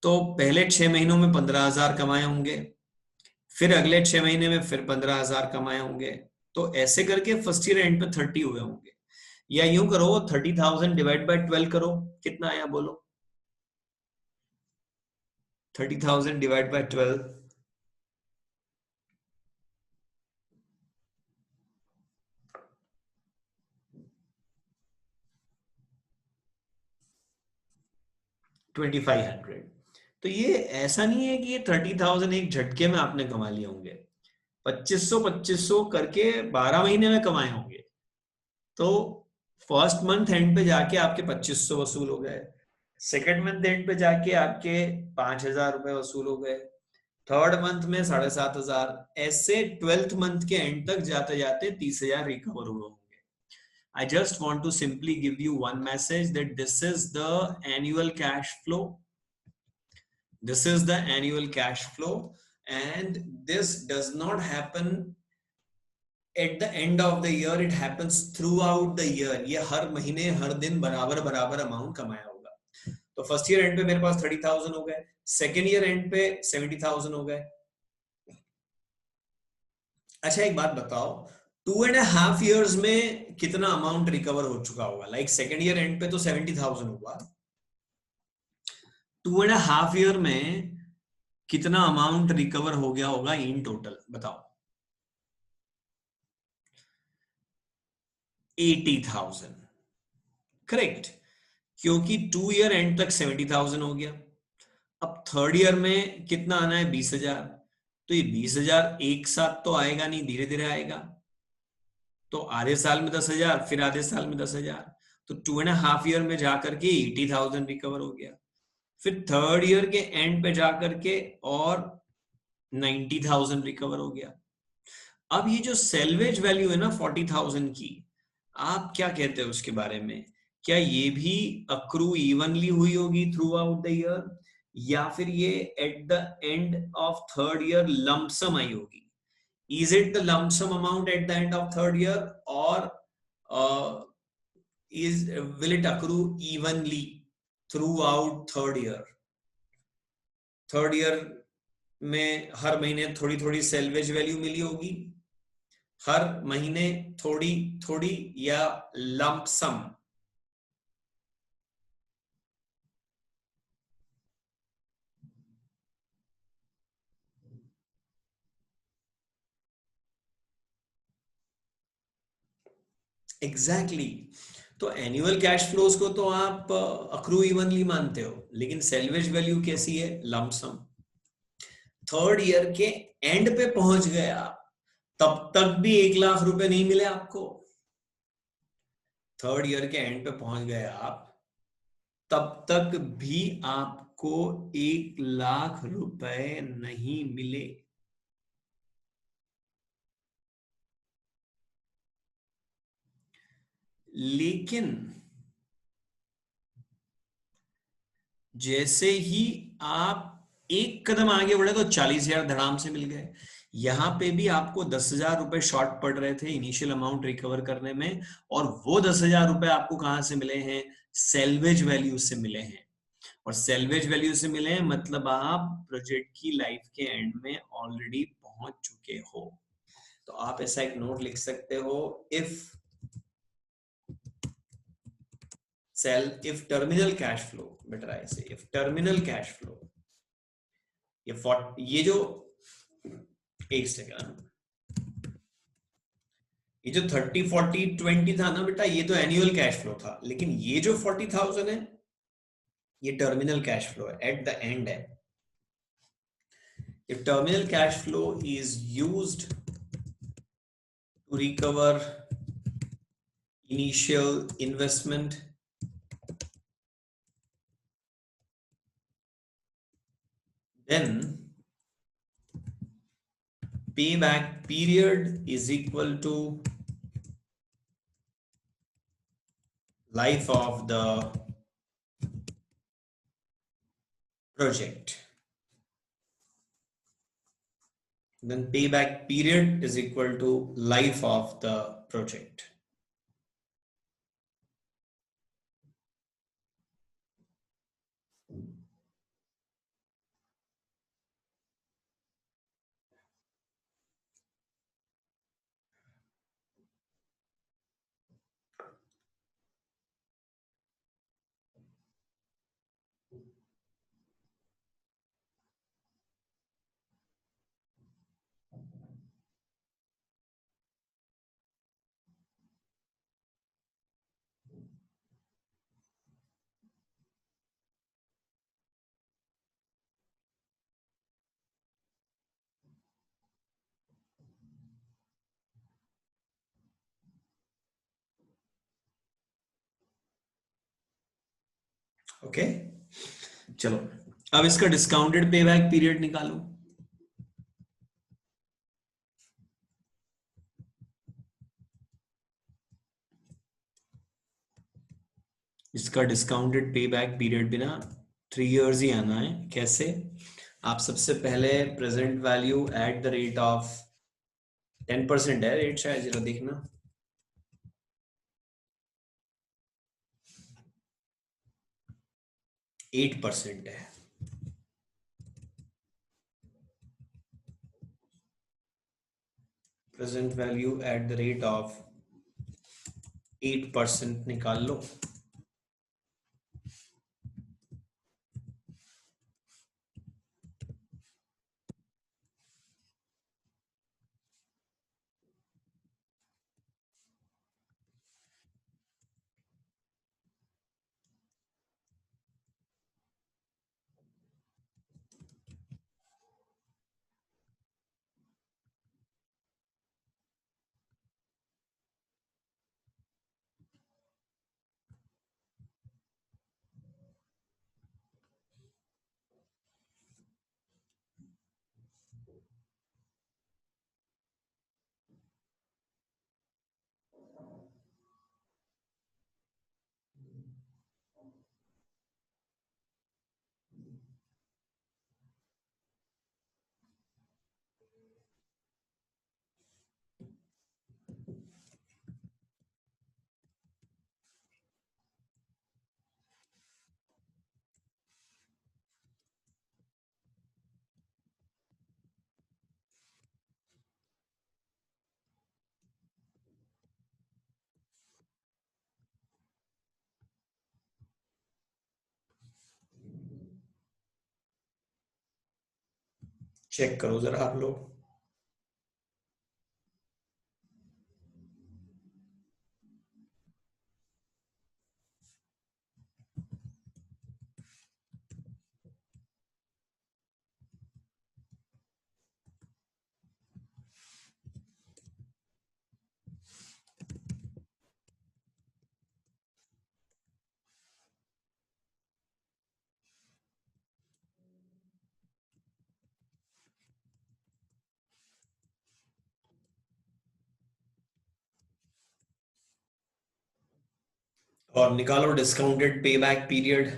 तो पहले 6 महीनों में 15,000 कमाए होंगे, फिर अगले 6 महीने में फिर 15,000 कमाए होंगे। तो ऐसे करके फर्स्ट ईयर एंड पे 30 हुए होंगे। या यूं करो, 30,000 डिवाइड बाय 12 करो, कितना आया बोलो? 30,000 डिवाइड बाय 12, 2,500। तो ये ऐसा नहीं है कि ये 30,000 एक झटके में आपने कमा लिए होंगे। 2,500 करके 12 महीने में कमाए होंगे। तो फर्स्ट मंथ एंड पे जाके आपके 2,500 वसूल हो गए, सेकेंड मंथ एंड पे जाके आपके 5,000 रुपए वसूल हो गए, थर्ड मंथ में 7,500, ऐसे 12th मंथ के एंड तक जाते जाते 30,000 रिकवर हुए होंगे। I just want to simply give you one message that this is the annual cash flow. This is the annual cash flow, and this does not happen at the end of the year. It happens throughout the year. ये हर महीने हर दिन बराबर बराबर amount कमाया होगा। तो first year and पे मेरे पास 30,000 हो गए, सेकेंड ईयर एंड पे 70,000 हो गए। अच्छा एक बात बताओ, 2.5 years में कितना अमाउंट रिकवर हो चुका होगा? लाइक सेकेंड ईयर एंड पे तो 70,000 हुआ, 2.5 year में कितना अमाउंट रिकवर हो गया होगा इन टोटल? बताओ। 80,000, करेक्ट। क्योंकि 2 ईयर एंड तक 70,000 हो गया। अब थर्ड ईयर में कितना आना है? 20,000। तो ये 20,000 एक साथ तो आएगा नहीं, धीरे धीरे आएगा। तो आधे साल में 10,000, फिर आधे साल में 10,000। तो 2.5 year में जाकर के 80,000 रिकवर हो गया। फिर थर्ड ईयर के एंड पे जाकर के और 90,000 रिकवर हो गया। अब ये जो सेल्वेज वैल्यू है ना 40,000 की, आप क्या कहते हैं उसके बारे में? क्या ये भी अक्रू इवनली हुई होगी थ्रू आउट द ईयर, या फिर ये at the end of third year lump sum आई होगी? Is it the lump sum amount at the end of third year, और is will it accrue evenly throughout third year? Third year में हर महीने थोड़ी थोड़ी सेल्वेज वैल्यू मिली होगी, हर महीने थोड़ी थोड़ी, या लंपसम? Exactly exactly। तो एनुअल कैश फ्लोज को तो आप अक्रू इवनली मानते हो, लेकिन सेल्वेज वैल्यू कैसी है? लंपसम। थर्ड ईयर के एंड पे पहुंच गए आप, तब तक भी 1,00,000 रुपए नहीं मिले आपको। थर्ड ईयर के एंड पे पहुंच गए आप, तब तक भी आपको 1,00,000 रुपए नहीं मिले। लेकिन जैसे ही आप एक कदम आगे बढ़े तो 40,000 धड़ाम से मिल गए। यहाँ पे भी आपको 10,000 रुपए शॉर्ट पड़ रहे थे इनिशियल अमाउंट रिकवर करने में, और वो 10,000 रुपए आपको कहाँ से मिले हैं? सेल्वेज वैल्यू से मिले हैं। और सेल्वेज वैल्यू से मिले हैं मतलब आप प्रोजेक्ट की लाइफ के एंड में ऑलरेडी पहुंच चुके हो। तो आप ऐसा एक नोट लिख सकते हो, if if terminal cash flow, better ऐसे, इफ टर्मिनल कैश फ्लो, ये जो, एक सेकंड, ये जो 30, 40, 20 था ना बेटा, ये तो एनुअल कैश फ्लो था, लेकिन ये जो 40,000 है ये टर्मिनल कैश फ्लो है, एट द एंड है। If terminal cash flow is used to recover initial investment, then payback period is equal to life of the project. Then payback period is equal to life of the project. Okay, चलो अब इसका discounted payback period निकालो। इसका discounted payback period भी ना 3 years ही आना है। कैसे? आप सबसे पहले present value at the rate of 10% है रेट, शायद जरा देखना, 8% है। Present value at the rate of 8% निकाल लो। चेक करो जरा आप लोग। और निकालो discounted payback period.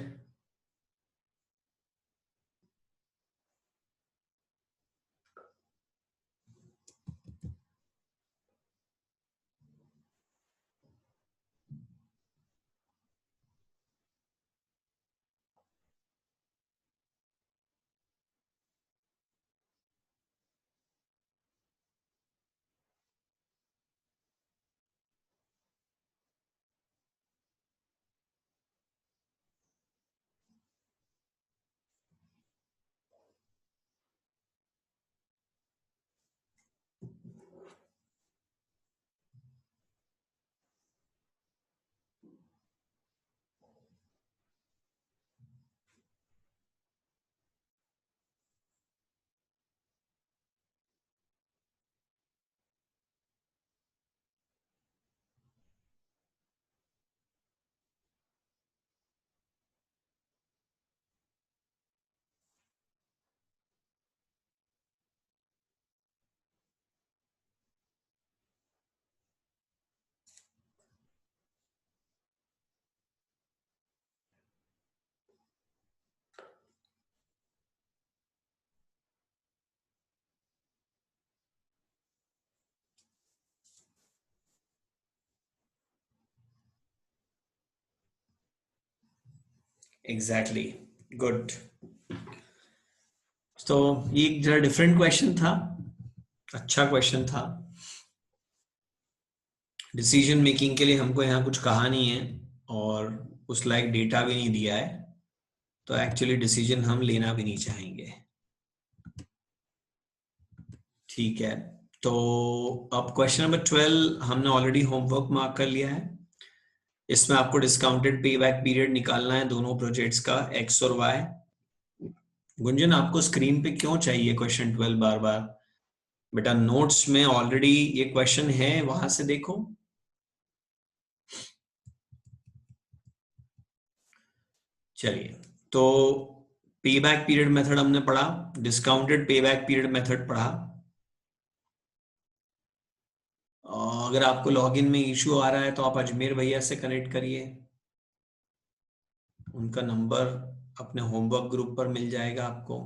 Exactly, good. तो ये जरा डिफरेंट क्वेश्चन था, अच्छा क्वेश्चन था। डिसीजन मेकिंग के लिए हमको यहाँ कुछ कहा नहीं है और उस लाइक डेटा भी नहीं दिया है, तो एक्चुअली डिसीजन हम लेना भी नहीं चाहेंगे। ठीक है, तो अब क्वेश्चन नंबर 12 हमने ऑलरेडी होमवर्क मार्क कर लिया है। इसमें आपको डिस्काउंटेड पे बैक पीरियड निकालना है दोनों प्रोजेक्ट्स का, एक्स और वाई। गुंजन, आपको स्क्रीन पे क्यों चाहिए क्वेश्चन 12 बार बार? बेटा नोट्स में ऑलरेडी ये क्वेश्चन है, वहां से देखो। चलिए, तो पे बैक पीरियड मेथड हमने पढ़ा, discounted pay back period method पढ़ा। अगर आपको लॉगिन में इश्यू आ रहा है तो आप अजमेर भैया से कनेक्ट करिए, उनका नंबर अपने होमवर्क ग्रुप पर मिल जाएगा आपको।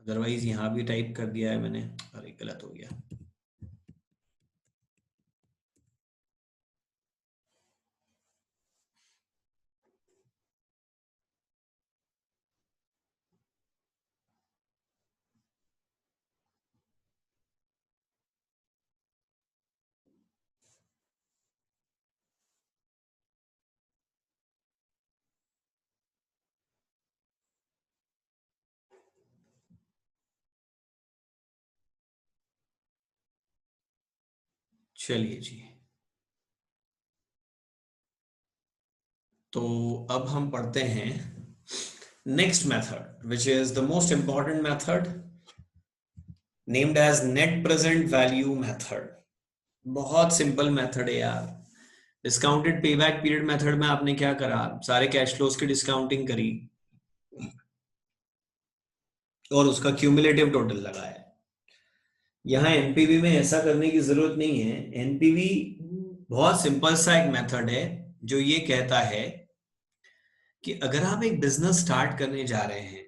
अदरवाइज यहाँ भी टाइप कर दिया है मैंने, अरे गलत हो गया। चलिए जी, तो अब हम पढ़ते हैं next method, which is the most important method, named as net present value method. बहुत सिंपल मेथड है यार। डिस्काउंटेड पेबैक पीरियड मेथड में आपने क्या करा, सारे कैश फ्लोज की डिस्काउंटिंग करी और उसका क्यूमुलेटिव टोटल लगाया। यहाँ एनपीवी में ऐसा करने की जरूरत नहीं है। एनपीवी बहुत सिंपल सा एक मेथड है जो ये कहता है कि अगर आप एक बिजनेस स्टार्ट करने जा रहे हैं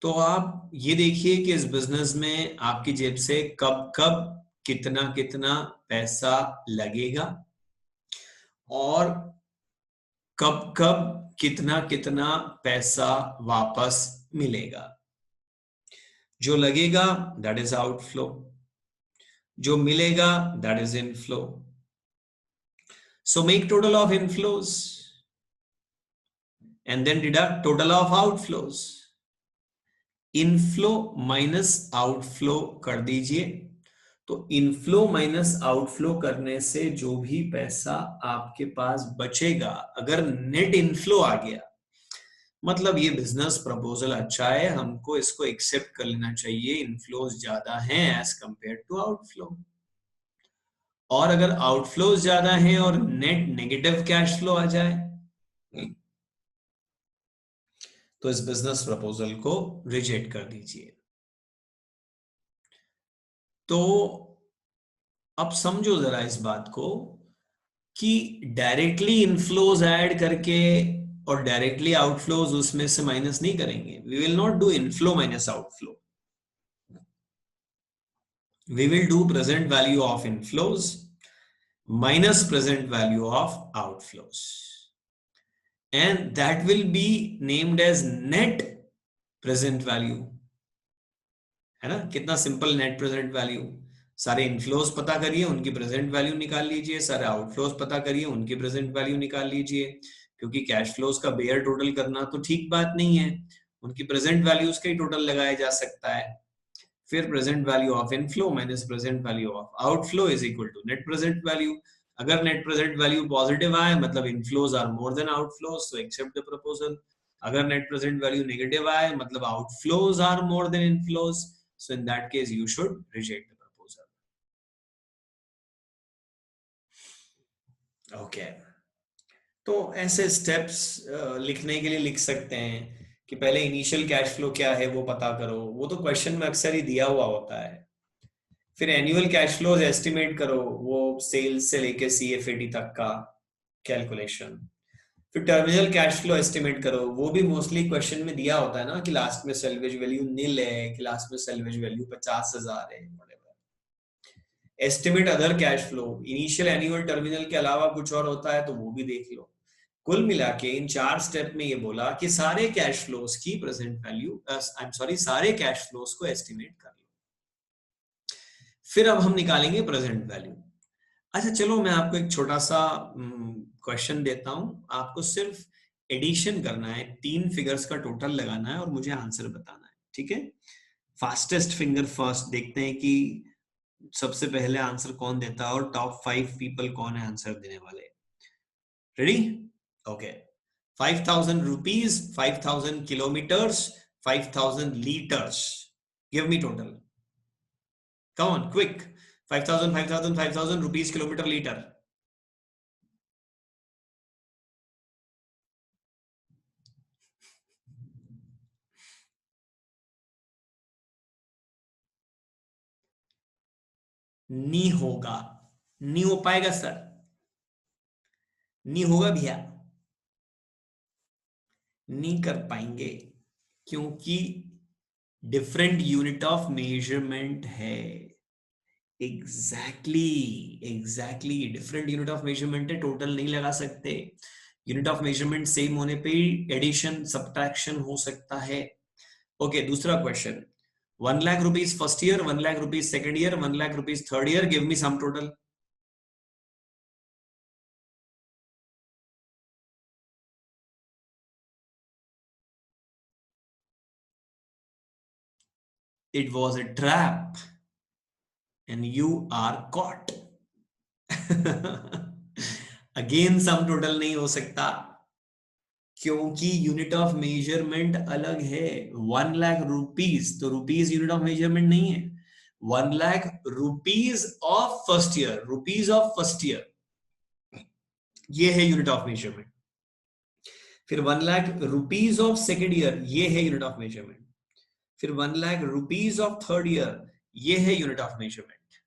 तो आप ये देखिए कि इस बिजनेस में आपकी जेब से कब कब कितना कितना पैसा लगेगा और कब कब कितना कितना पैसा वापस मिलेगा। जो लगेगा दैट इज आउटफ्लो, जो मिलेगा that is inflow. So make total of inflows and then deduct total of outflows. Inflow minus outflow कर दीजिए, तो इनफ्लो माइनस आउटफ्लो करने से जो भी पैसा आपके पास बचेगा, अगर नेट इनफ्लो आ गया मतलब ये बिजनेस प्रपोजल अच्छा है, हमको इसको एक्सेप्ट कर लेना चाहिए, इनफ्लोज ज्यादा हैं एज कंपेयर टू आउटफ्लो। और अगर आउटफ्लोज ज्यादा हैं और नेट नेगेटिव कैश फ्लो आ जाए तो इस बिजनेस प्रपोजल को रिजेक्ट कर दीजिए। तो अब समझो जरा इस बात को कि डायरेक्टली इनफ्लोज ऐड करके और डायरेक्टली आउटफ्लोज उसमें से माइनस नहीं करेंगे। We will not do inflow minus outflow, we will do present value of inflows minus present value of outflows, and that will be named as net present value। है ना, कितना simple, net present value. सारे inflows पता करिए, उनकी present value निकाल लीजिए, सारे आउटफ्लोज पता करिए, उनकी प्रेजेंट वैल्यू निकाल लीजिए। क्योंकि कैश फ्लोज का बेयर टोटल करना तो ठीक बात नहीं है, उनकी प्रेजेंट वैल्यूज का ही टोटल लगाया जा सकता है। फिर present value of inflow minus present value of outflow is equal to net present value. अगर नेट प्रेजेंट वैल्यू पॉजिटिव आए मतलब inflows are more than outflows, so accept the proposal. अगर नेट प्रेजेंट वैल्यू नेगेटिव आए मतलब outflows are more than inflows, so in that case you should reject the proposal। okay, तो ऐसे steps लिखने के लिए लिख सकते हैं कि पहले इनिशियल कैश फ्लो क्या है वो पता करो, वो तो क्वेश्चन में अक्सर ही दिया हुआ होता है। फिर एनुअल कैश फ्लोज एस्टिमेट करो, वो सेल्स से लेके सीएफएटी तक का कैलकुलेशन। फिर टर्मिनल कैश फ्लो एस्टिमेट करो, वो भी मोस्टली क्वेश्चन में दिया होता है ना कि लास्ट में सेल्वेज वैल्यू नील है कि लास्ट में सेल्वेज वैल्यू 50,000 है। Estimate other cash flow, initial annual terminal के अलावा कुछ और होता है तो वो भी देख लो। कुल मिला के इन 4 स्टेप में ये बोला कि सारे कैश फ्लोस की present value, I am sorry, सारे कैश फ्लोस को एस्टिमेट कर लो। फिर अब हम निकालेंगे प्रेजेंट वैल्यू। अच्छा चलो, मैं आपको एक छोटा सा क्वेश्चन देता हूं, आपको सिर्फ एडिशन करना है, 3 फिगर्स का टोटल लगाना है और मुझे आंसर बताना है, ठीक है? फास्टेस्ट फिंगर फर्स्ट, देखते हैं कि सबसे पहले आंसर कौन देता है और टॉप 5 पीपल कौन है आंसर देने वाले। Ready? Okay. 5,000 rupees, 5,000 kilometers, 5,000 liters. Give me total. Come on, quick. 5,000, 5,000, 5,000 rupees, kilometer, liter. नहीं होगा, नहीं हो पाएगा सर, नहीं होगा भैया, नहीं कर पाएंगे क्योंकि डिफरेंट यूनिट ऑफ मेजरमेंट है। Exactly different unit of measurement है, टोटल नहीं लगा सकते। यूनिट ऑफ मेजरमेंट सेम होने पे एडिशन सब्ट्रैक्शन हो सकता है। ओके, दूसरा question. 1 lakh rupees first year, 1 lakh rupees second year, 1 lakh rupees third year, give me sum total. It was a trap and you are caught. Again sum total नहीं हो सकता क्योंकि यूनिट ऑफ मेजरमेंट अलग है। 1 लाख रुपीज तो रुपीज यूनिट ऑफ मेजरमेंट नहीं है। 1 lakh rupees of first year, rupees of first year, ये है यूनिट ऑफ मेजरमेंट। फिर 1 lakh rupees of second year, ये है यूनिट ऑफ मेजरमेंट। फिर 1 lakh rupees of third year, ये है यूनिट ऑफ मेजरमेंट।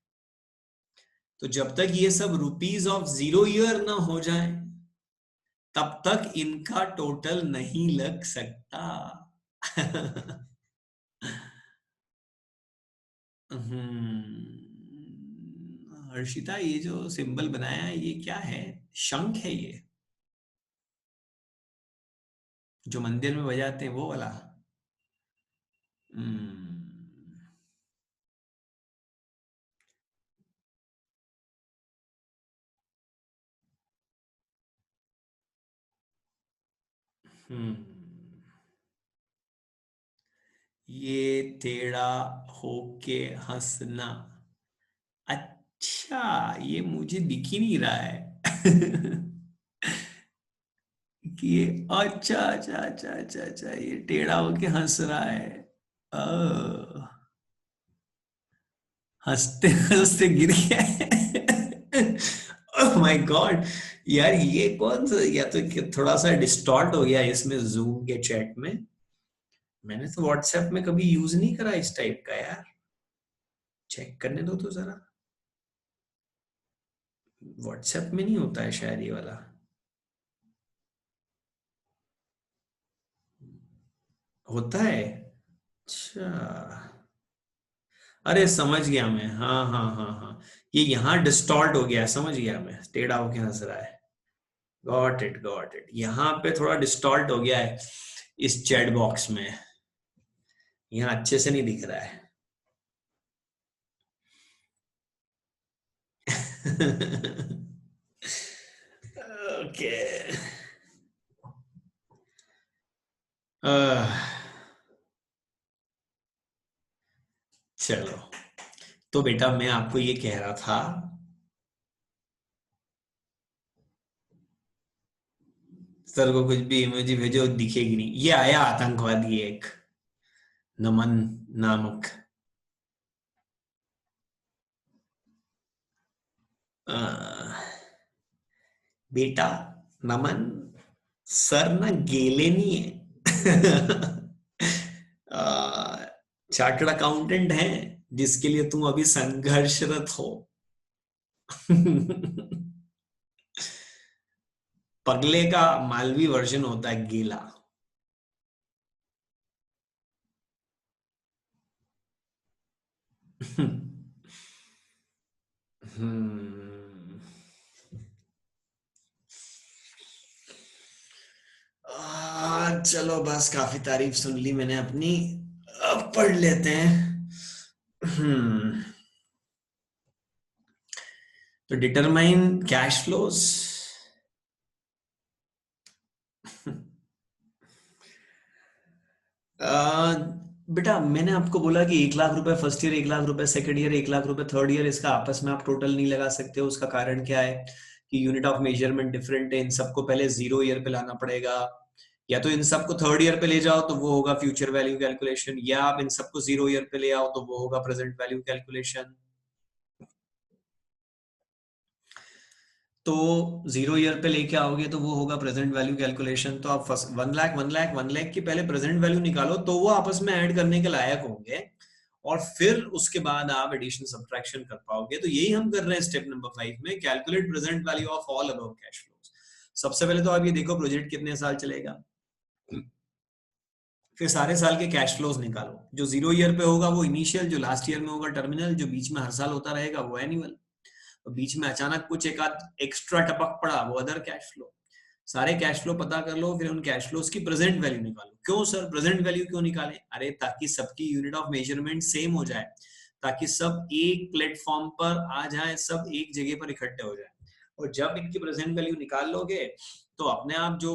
तो जब तक ये सब रुपीज ऑफ 0 ईयर ना हो जाए तब तक इनका टोटल नहीं लग सकता। हर्षिता, ये जो सिंबल बनाया है ये क्या है? शंख है ये, जो मंदिर में बजाते हैं वो वाला? हम्म हम्म, ये टेढ़ा होके हंसना। अच्छा, ये मुझे दिख ही नहीं रहा है। कि ये, अच्छा अच्छा अच्छा अच्छा अच्छा, ये टेढ़ा होके हंस रहा है। अ, हंसते हंसते गिर गया। ओह माय गॉड, यार ये कौन सा, या तो थोड़ा सा डिस्टॉर्ट हो गया इसमें जूम के चैट में। मैंने तो व्हाट्सएप में कभी यूज नहीं करा इस टाइप का यार। चेक करने दो तो जरा। व्हाट्सएप में नहीं होता है शायद ये वाला। होता है? अच्छा, अरे समझ गया मैं, हाँ हाँ हाँ हाँ, ये यहाँ डिस्टॉर्ट हो गया, समझ गया मैं, टेढ़ा होके हंस रहा है। गॉट इट गॉट इट, यहाँ पे थोड़ा डिस्टॉर्ट हो गया है इस चैट बॉक्स में, यहाँ अच्छे से नहीं दिख रहा है। ओके, चलो, तो बेटा मैं आपको ये कह रहा था, सर को कुछ भी इमोजी भेजो दिखेगी नहीं। ये आया आतंकवादी एक, नमन नामक। अ, बेटा नमन, सर ना गेले नहीं है। चार्टर्ड अकाउंटेंट है जिसके लिए तुम अभी संघर्षरत हो। पगले का मालवी वर्जन होता है गीला। हम्म चलो बस काफी तारीफ सुन ली मैंने अपनी, अब पढ़ लेते हैं। हम्म तो डिटरमाइन कैश फ्लोज। बेटा मैंने आपको बोला कि 1 लाख रुपए फर्स्ट ईयर, 1 लाख रुपए सेकंड ईयर, 1 लाख रुपए थर्ड ईयर, इसका आपस में आप टोटल नहीं लगा सकते। उसका कारण क्या है कि यूनिट ऑफ मेजरमेंट डिफरेंट है। इन सबको पहले 0 ईयर पे लाना पड़ेगा, या तो इन सबको थर्ड ईयर पे ले जाओ तो वो होगा फ्यूचर वैल्यू कैलकुलेशन, या आप इन सबको 0 ईयर पे ले आओ तो वो होगा प्रेजेंट वैल्यू कैलकुलेशन। तो 0 ईयर पे लेके आओगे तो वो होगा प्रेजेंट वैल्यू कैलकुलेशन। तो आप फर्स्ट 1 लाख 1 लाख की पहले प्रेजेंट वैल्यू निकालो तो वो आपस में ऐड करने के लायक होंगे, और फिर उसके बाद आप एडिशन सब्ट्रैक्शन कर पाओगे। तो यही हम कर रहे हैं स्टेप नंबर 5 में, calculate present value of all above cash flows. सबसे पहले तो आप ये देखो प्रोजेक्ट कितने साल चलेगा, फिर सारे साल के कैश फ्लोज निकालो। जो 0 ईयर पे होगा वो इनिशियल, जो लास्ट ईयर में होगा टर्मिनल, जो बीच में हर साल होता रहेगा वो एनुअल, और बीच में अचानक कुछ एक आध एक्स्ट्रा टपक पड़ा वो अदर कैश फ्लो। सारे कैश फ्लो पता कर लो, फिर उन कैश फ्लोज की प्रेजेंट वैल्यू निकालो। क्यों सर प्रेजेंट वैल्यू क्यों निकालें? अरे ताकि सबकी यूनिट ऑफ मेजरमेंट सेम हो जाए, ताकि सब एक प्लेटफॉर्म पर आ जाए, सब एक जगह पर इकट्ठे हो जाए। और जब इनकी प्रेजेंट वैल्यू निकाल लोगे तो अपने आप जो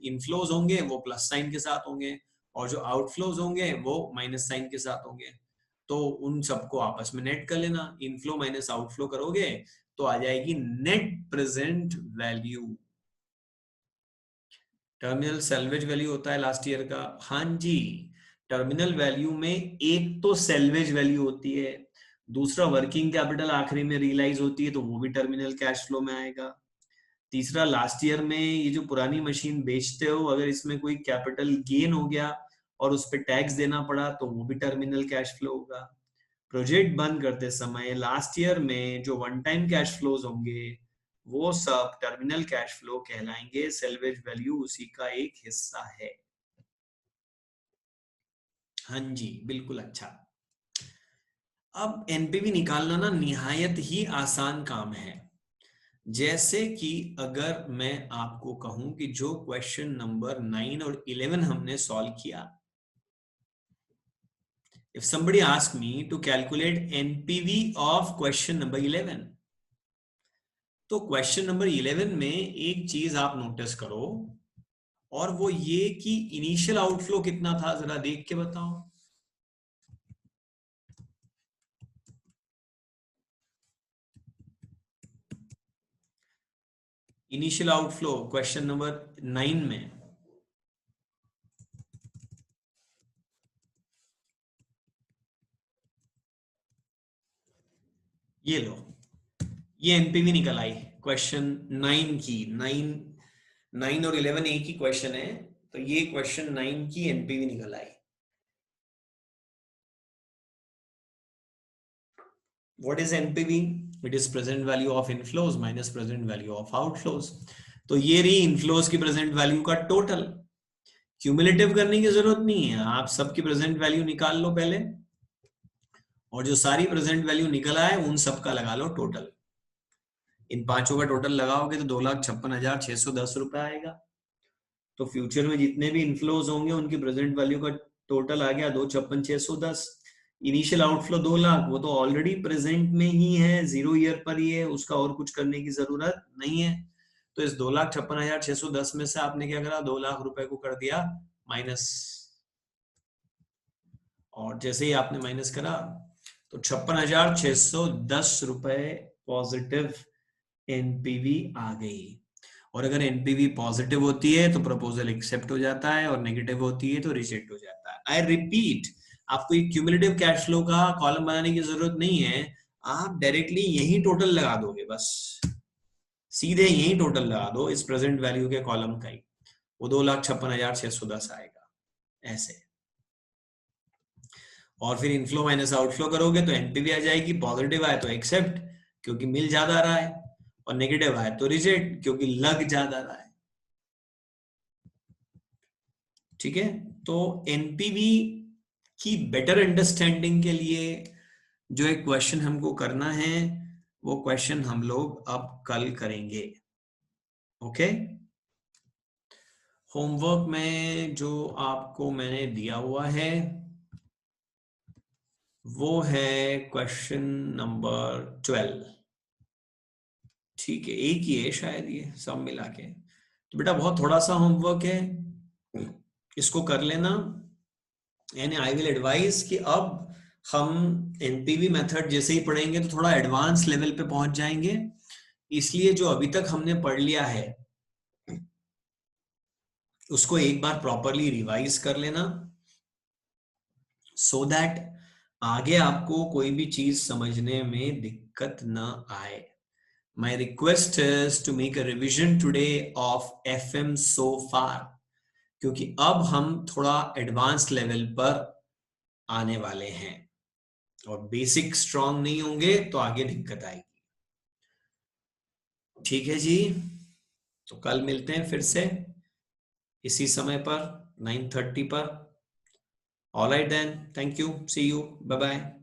इनफ्लोज होंगे वो प्लस साइन के साथ होंगे, और जो आउटफ्लोज होंगे वो माइनस साइन के साथ होंगे। तो उन सबको आपस में नेट कर लेना, इनफ्लो माइनस आउटफ्लो करोगे तो आ जाएगी net present value. Terminal salvage value होता है लास्ट ईयर का। हाँ जी, टर्मिनल वैल्यू में एक तो सेल्वेज वैल्यू होती है, दूसरा वर्किंग कैपिटल आखिरी में रियलाइज होती है तो वो भी टर्मिनल कैश फ्लो में आएगा। तीसरा लास्ट ईयर में ये जो पुरानी मशीन बेचते हो अगर इसमें कोई कैपिटल गेन हो गया और उस पर टैक्स देना पड़ा तो वो भी टर्मिनल कैश फ्लो होगा। प्रोजेक्ट बंद करते समय लास्ट ईयर में जो वन टाइम कैश फ्लोज होंगे वो सब टर्मिनल कैश फ्लो कहलाएंगे। सेल्वेज वैल्यू उसी का एक हिस्सा है। हाँ जी बिल्कुल। अच्छा, अब एनपीवी निकालना ना निहायत ही आसान काम है। जैसे कि अगर मैं आपको कहूं कि जो क्वेश्चन नंबर 9 और 11 हमने सॉल्व किया, if somebody ask me to calculate NPV of question number 11, तो क्वेश्चन नंबर 11 में एक चीज आप नोटिस करो, और वो ये कि इनिशियल आउटफ्लो कितना था, जरा देख के बताओ। इनिशियल आउटफ्लो क्वेश्चन नंबर 9 में, ये लो, ये एनपीवी निकल आई क्वेश्चन 9 की। 9 और 11 एक ही क्वेश्चन है, तो ये क्वेश्चन 9 की एनपीवी निकल आई। What is NPV? It is present value of inflows minus present value of outflows. तो ये रही इनफ्लोज की प्रेजेंट वैल्यू का टोटल। क्यूमुलेटिव करने की जरूरत नहीं है, आप सबकी प्रेजेंट वैल्यू निकाल लो पहले, और जो सारी प्रेजेंट वैल्यू निकल आए उन सबका लगा लो टोटल। इन पांचों का टोटल लगाओगे तो 2,56,610 रुपए आएगा। तो फ्यूचर में जितने भी इनफ्लोज होंगे उनकी प्रेजेंट वैल्यू का टोटल आ गया 2,56,610। इनिशियल आउटफ्लो 2 लाख, वो तो ऑलरेडी प्रेजेंट में ही है, 0 ईयर पर ही है, उसका और कुछ करने की जरूरत नहीं है। तो इस 2,56,610 में से आपने क्या करा, 2 लाख रुपए को कर दिया माइनस, और जैसे ही आपने माइनस करा तो 56,610 रुपए पॉजिटिव एनपीवी आ गई। और अगर एनपीवी पॉजिटिव होती है तो प्रपोजल एक्सेप्ट हो जाता है, और नेगेटिव होती है तो रिजेक्ट हो जाता है। आई रिपीट, आपको एक क्यूमुलेटिव कैश फ्लो का कॉलम बनाने की जरूरत नहीं है, आप डायरेक्टली यही टोटल लगा दोगे, बस सीधे यही टोटल लगा दो इस प्रेजेंट वैल्यू के कॉलम का ही, वो 2,56,610 आएगा ऐसे। और फिर इनफ्लो माइनस आउटफ्लो करोगे तो एनपीवी आ जाएगी। पॉजिटिव आए तो एक्सेप्ट क्योंकि मिल ज्यादा रहा है, और नेगेटिव आए तो रिजेक्ट क्योंकि लग ज्यादा रहा है। ठीक है, तो एनपीवी की बेटर अंडरस्टैंडिंग के लिए जो एक क्वेश्चन हमको करना है वो क्वेश्चन हम लोग अब कल करेंगे। ओके, होमवर्क में जो आपको मैंने दिया हुआ है वो है क्वेश्चन नंबर 12। ठीक है, एक ही है शायद ये सब मिला के, तो बेटा बहुत थोड़ा सा होमवर्क है, इसको कर लेना। एंड आई विल एडवाइज कि अब हम एनपीवी मेथड जैसे ही पढ़ेंगे तो थोड़ा एडवांस लेवल पे पहुंच जाएंगे, इसलिए जो अभी तक हमने पढ़ लिया है उसको एक बार प्रॉपरली रिवाइज कर लेना, सो दैट आगे आपको कोई भी चीज समझने में दिक्कत ना आए। My request is to make a revision today of FM so far, क्योंकि अब हम थोड़ा एडवांस लेवल पर आने वाले हैं और बेसिक स्ट्रांग नहीं होंगे तो आगे दिक्कत आएगी। ठीक है जी, तो कल मिलते हैं फिर से इसी समय पर 9:30 पर। All right then, thank you, see you, bye bye.